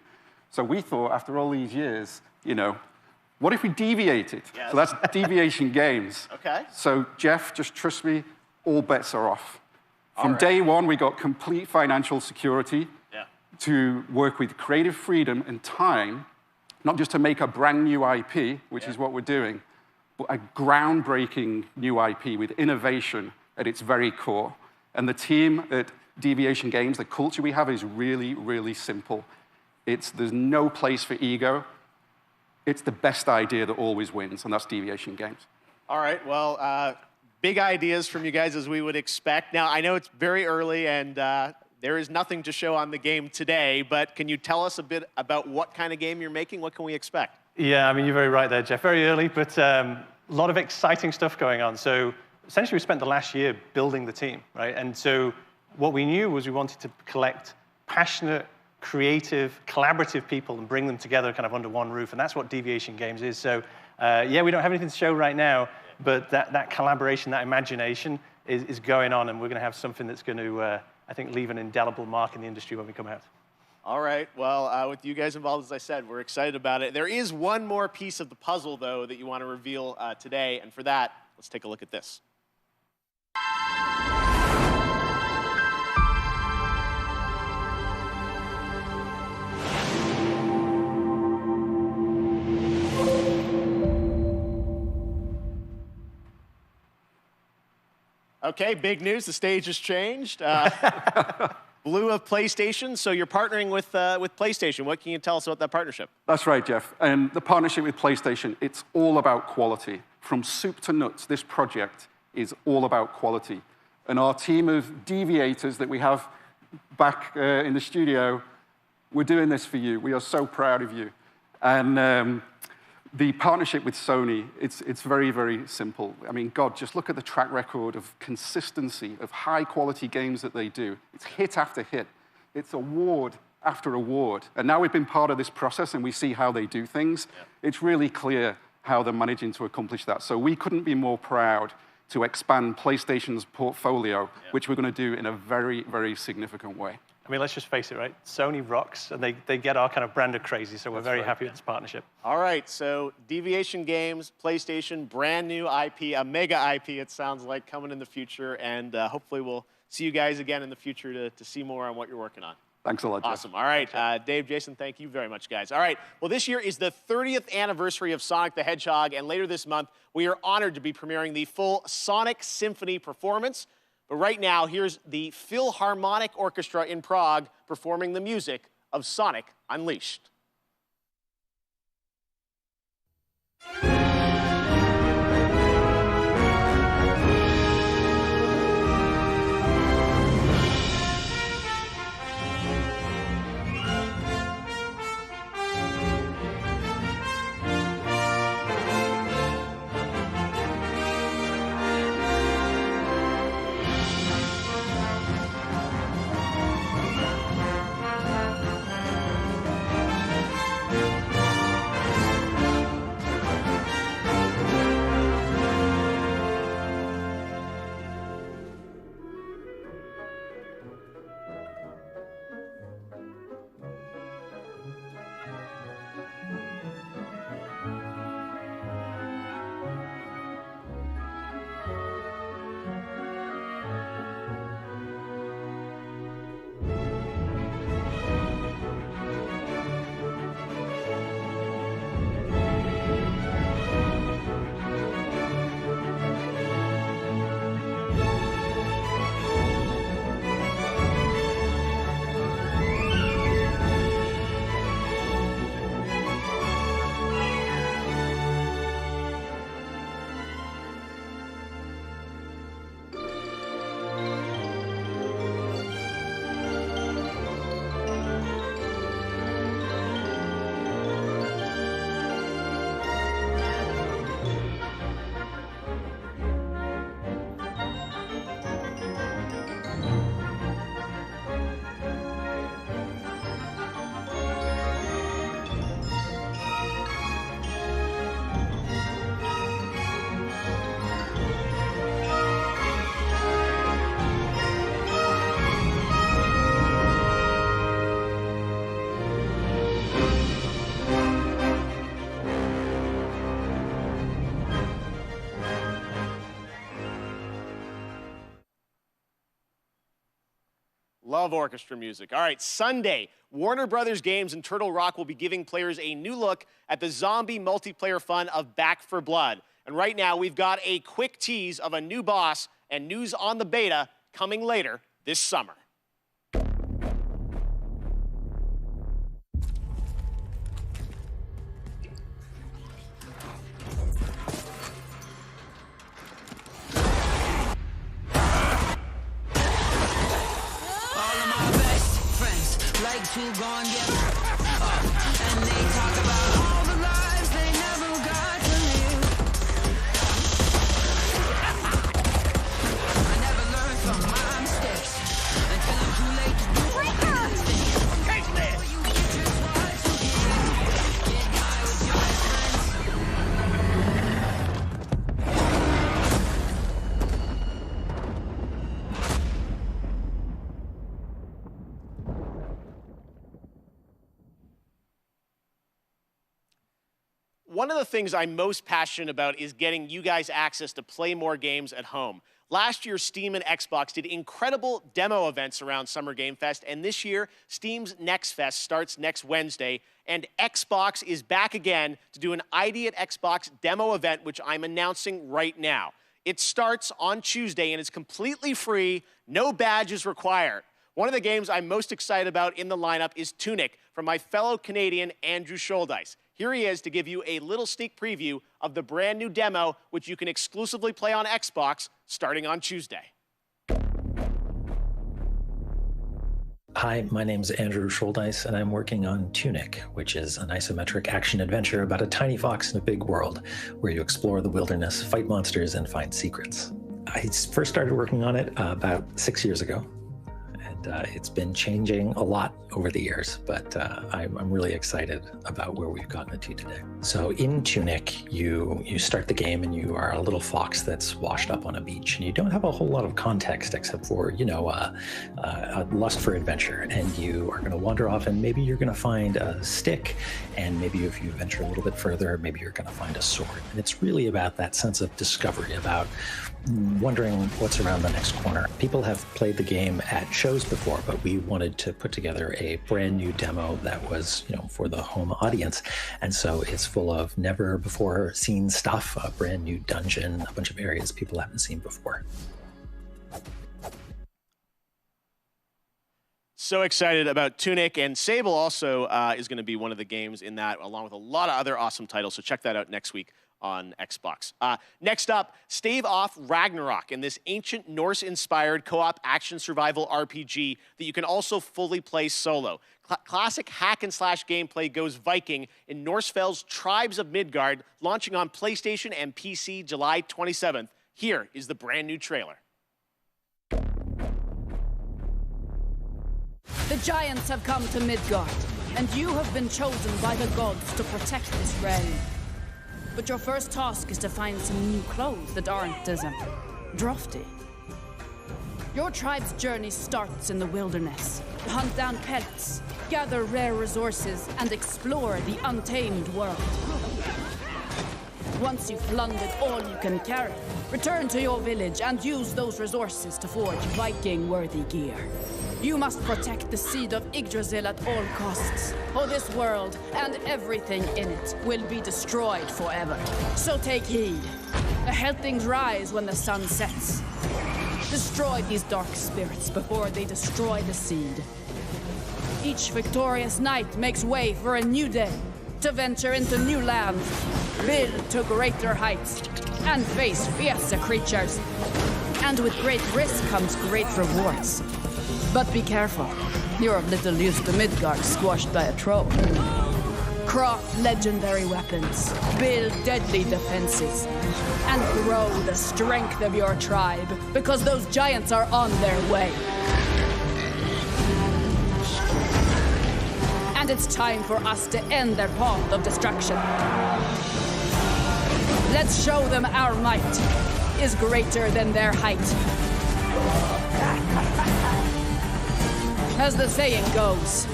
So we thought, after all these years, you know, what if we deviated? Yes. So that's Deviation Games. Okay. So, Jeff, just trust me, all bets are off. From day one, we got complete financial security to work with creative freedom and time, not just to make a brand new IP, which is what we're doing, but a groundbreaking new IP with innovation at its very core. And the team at Deviation Games, the culture we have is really, really simple. There's no place for ego. It's the best idea that always wins, and that's Deviation Games. All right, well, big ideas from you guys as we would expect. Now, I know it's very early, and there is nothing to show on the game today, but can you tell us a bit about what kind of game you're making? What can we expect? Yeah, I mean, you're very right there, Jeff. Very early, but a lot of exciting stuff going on. So essentially, we spent the last year building the team, right? And so what we knew was we wanted to collect passionate, creative, collaborative people and bring them together kind of under one roof, and that's what Deviation Games is. So yeah, we don't have anything to show right now, but that collaboration, that imagination is going on, and we're going to have something that's going to, I think, leave an indelible mark in the industry when we come out. All right, well, with you guys involved, as I said, we're excited about it. There is one more piece of the puzzle, though, that you want to reveal today, and for that, let's take a look at this. Okay, big news. The stage has changed. Blue of PlayStation, so you're partnering with PlayStation. What can you tell us about that partnership? That's right, Jeff. And the partnership with PlayStation, it's all about quality. From soup to nuts, this project is all about quality. And our team of deviators that we have back in the studio, we're doing this for you. We are so proud of you. And the partnership with Sony, it's very, very simple. I mean, God, just look at the track record of consistency, of high-quality games that they do. It's hit after hit. It's award after award. And now we've been part of this process and we see how they do things. Yeah. It's really clear how they're managing to accomplish that. So we couldn't be more proud to expand PlayStation's portfolio, which we're going to do in a very, very significant way. I mean, let's just face it, right? Sony rocks, and they get our kind of brand of crazy, so we're very happy with this partnership. All right, so Deviation Games, PlayStation, brand new IP, a mega IP, it sounds like, coming in the future, and hopefully we'll see you guys again in the future to see more on what you're working on. Thanks a lot, Jeff. Awesome. All right, Dave, Jason, thank you very much, guys. All right, well, this year is the 30th anniversary of Sonic the Hedgehog, and later this month, we are honored to be premiering the full Sonic Symphony performance. But right now, here's the Philharmonic Orchestra in Prague performing the music of Sonic Unleashed. love orchestra music. All right, Sunday, Warner Brothers Games and Turtle Rock will be giving players a new look at the zombie multiplayer fun of Back 4 Blood. And right now, we've got a quick tease of a new boss and news on the beta coming later this summer. Like to go and get and they talk about all the lives they never got to live. I never learned from my mistakes until it's too late to do anything. Take this! You just want to get high with your best One of the things I'm most passionate about is getting you guys access to play more games at home. Last year, Steam and Xbox did incredible demo events around Summer Game Fest, and this year, Steam's Next Fest starts next Wednesday, and Xbox is back again to do an ID at Xbox demo event, which I'm announcing right now. It starts on Tuesday, and it's completely free, no badges required. One of the games I'm most excited about in the lineup is Tunic from my fellow Canadian Andrew Scholdice. Here he is to give you a little sneak preview of the brand new demo, which you can exclusively play on Xbox starting on Tuesday. Hi, my name is Andrew Scholdice, and I'm working on Tunic, which is an isometric action-adventure about a tiny fox in a big world, where you explore the wilderness, fight monsters, and find secrets. I first started working on it about 6 years ago. It's been changing a lot over the years, but I'm really excited about where we've gotten it to today. So in Tunic, you start the game and you are a little fox that's washed up on a beach, and you don't have a whole lot of context except for, a lust for adventure. And you are going to wander off, and maybe you're going to find a stick, and maybe if you venture a little bit further, maybe you're going to find a sword. And it's really about that sense of discovery, about wondering what's around the next corner. People have played the game at shows before, but we wanted to put together a brand new demo that was, for the home audience. And so it's full of never before seen stuff, a brand new dungeon, a bunch of areas people haven't seen before. So excited about Tunic, and Sable also is going to be one of the games in that, along with a lot of other awesome titles. So check that out next week on Xbox. Next up, Stave Off Ragnarok, in this ancient Norse-inspired co-op action survival RPG that you can also fully play solo. Classic hack-and-slash gameplay goes Viking in Norsefell's Tribes of Midgard, launching on PlayStation and PC July 27th. Here is the brand new trailer. The giants have come to Midgard, and you have been chosen by the gods to protect this realm. But your first task is to find some new clothes that aren't as drafty. Your tribe's journey starts in the wilderness. Hunt down pets, gather rare resources, and explore the untamed world. Once you've plundered all you can carry, return to your village and use those resources to forge Viking-worthy gear. You must protect the seed of Yggdrasil at all costs, or this world and everything in it will be destroyed forever. So take heed. Ahead things rise when the sun sets. Destroy these dark spirits before they destroy the seed. Each victorious knight makes way for a new day, to venture into new lands, build to greater heights, and face fiercer creatures. And with great risk comes great rewards. But be careful, you're of little use to Midgard squashed by a troll. Craft legendary weapons, build deadly defenses, and grow the strength of your tribe, because those giants are on their way. And it's time for us to end their path of destruction. Let's show them our might is greater than their height. As the saying goes,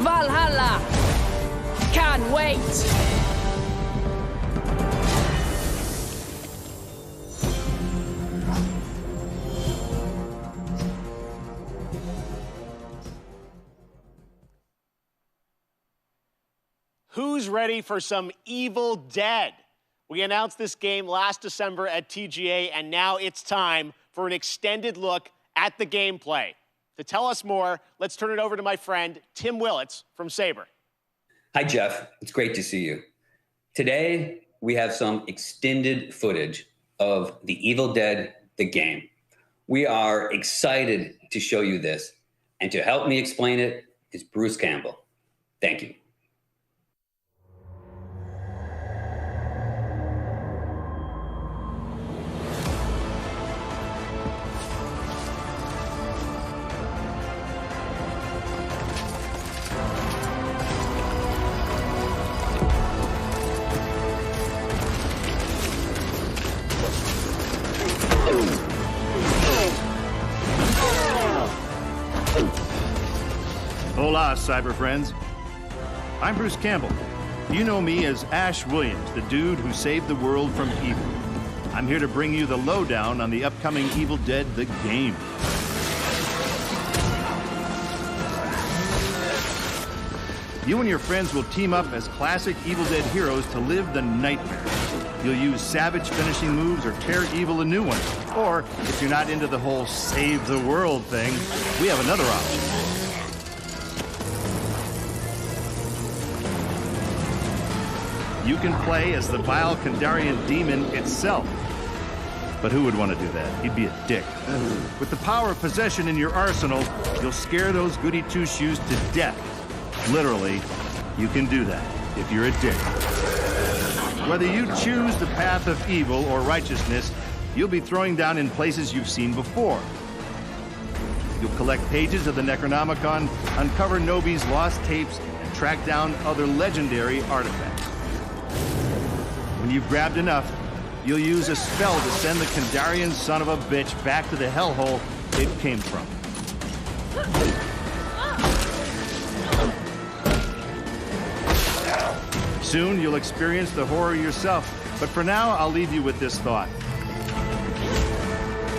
Valhalla! Can't wait! Who's ready for some Evil Dead? We announced this game last December at TGA, and now it's time for an extended look at the gameplay. To tell us more, let's turn it over to my friend, Tim Willits from Saber. Hi, Jeff. It's great to see you. Today, we have some extended footage of The Evil Dead, the game. We are excited to show you this, and to help me explain it is Bruce Campbell. Thank you. Hola, cyber friends. I'm Bruce Campbell. You know me as Ash Williams, the dude who saved the world from evil. I'm here to bring you the lowdown on the upcoming Evil Dead, the game. You and your friends will team up as classic Evil Dead heroes to live the nightmare. You'll use savage finishing moves or tear evil a new one. Or, if you're not into the whole save the world thing, we have another option. You can play as the vile Kandarian demon itself. But who would want to do that? He'd be a dick. With the power of possession in your arsenal, you'll scare those goody two-shoes to death. Literally, you can do that if you're a dick. Whether you choose the path of evil or righteousness, you'll be throwing down in places you've seen before. You'll collect pages of the Necronomicon, uncover Nobi's lost tapes, and track down other legendary artifacts. When you've grabbed enough, you'll use a spell to send the Kandarian son of a bitch back to the hellhole it came from. Soon, you'll experience the horror yourself, but for now, I'll leave you with this thought.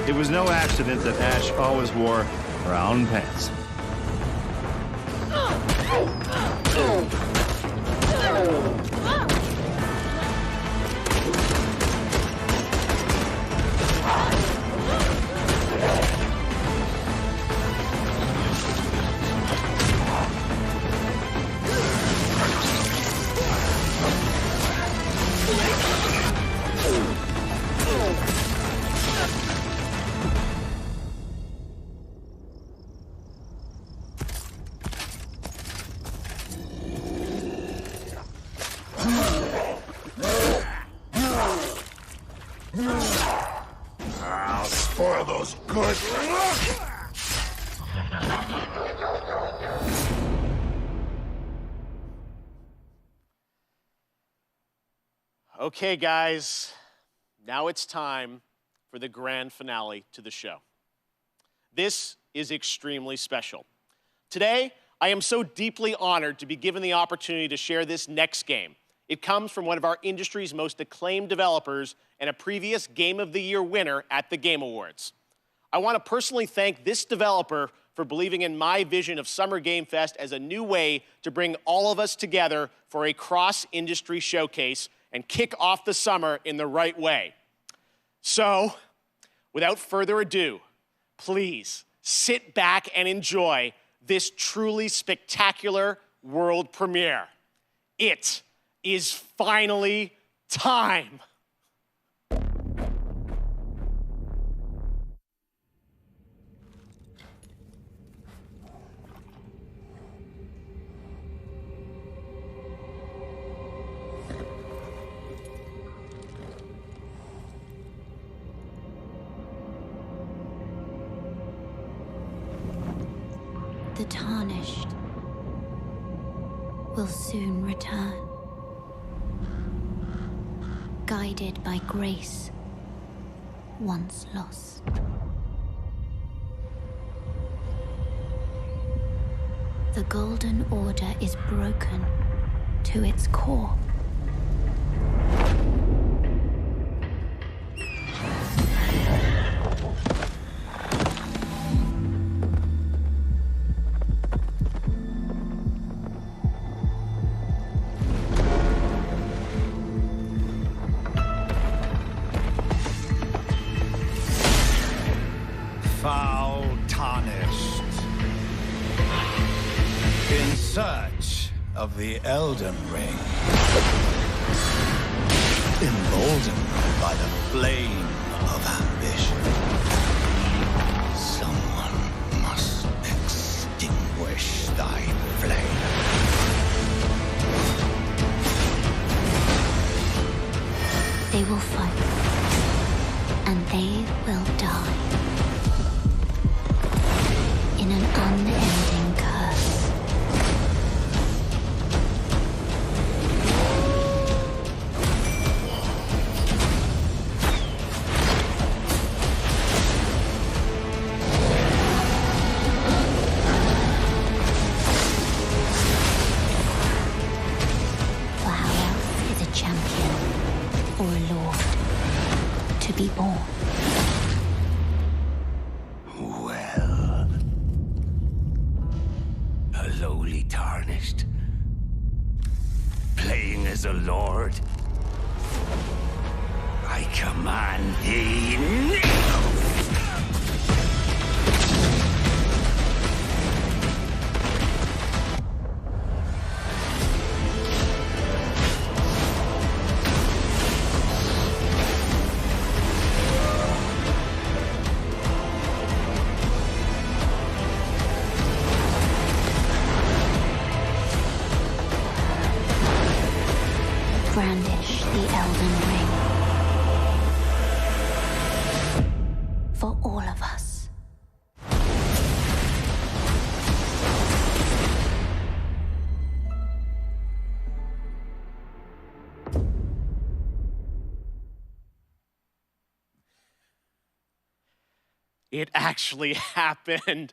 It was no accident that Ash always wore brown pants. I'll spoil those good. Okay, guys, now it's time for the grand finale to the show. This is extremely special. Today, I am so deeply honored to be given the opportunity to share this next game. It comes from one of our industry's most acclaimed developers and a previous Game of the Year winner at the Game Awards. I want to personally thank this developer for believing in my vision of Summer Game Fest as a new way to bring all of us together for a cross-industry showcase and kick off the summer in the right way. So, without further ado, please sit back and enjoy this truly spectacular world premiere. It is finally time. The Tarnished will soon return, guided by grace once lost. The Golden Order is broken to its core. of the Elden Ring. Emboldened by the flame of ambition. Someone must extinguish thy flame. They will fight, and they will die. In an unending curse. For how else is a champion or a lord to be born? Well, a lowly tarnished, playing as a lord. I command thee now! Brandish the Elden Ring. For all of us. It actually happened.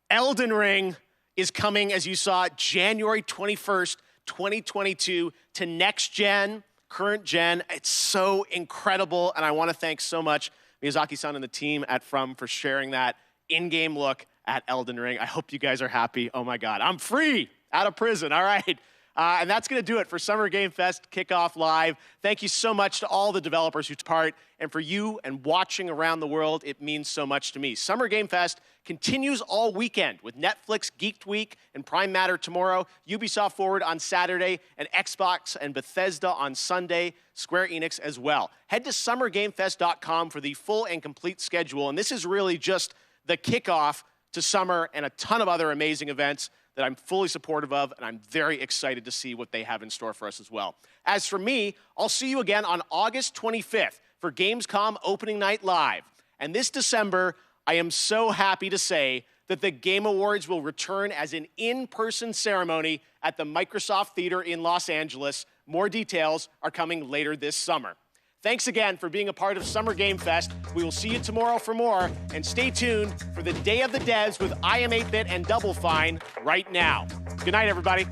Elden Ring is coming, as you saw, January 21st, 2022 to next gen, current gen. It's so incredible, and I want to thank so much Miyazaki-san and the team at From for sharing that in-game look at Elden Ring. I hope you guys are happy. Oh my God, I'm free, out of prison, all right. And that's going to do it for Summer Game Fest Kickoff Live. Thank you so much to all the developers who took part, and for you and watching around the world, it means so much to me. Summer Game Fest continues all weekend with Netflix Geeked Week and Prime Matter tomorrow, Ubisoft Forward on Saturday, and Xbox and Bethesda on Sunday, Square Enix as well. Head to summergamefest.com for the full and complete schedule, and this is really just the kickoff to summer and a ton of other amazing events that I'm fully supportive of, and I'm very excited to see what they have in store for us as well. As for me, I'll see you again on August 25th for Gamescom Opening Night Live. And this December, I am so happy to say that the Game Awards will return as an in-person ceremony at the Microsoft Theater in Los Angeles. More details are coming later this summer. Thanks again for being a part of Summer Game Fest. We will see you tomorrow for more, and stay tuned for the Day of the Devs with I Am 8-Bit and Double Fine right now. Good night, everybody.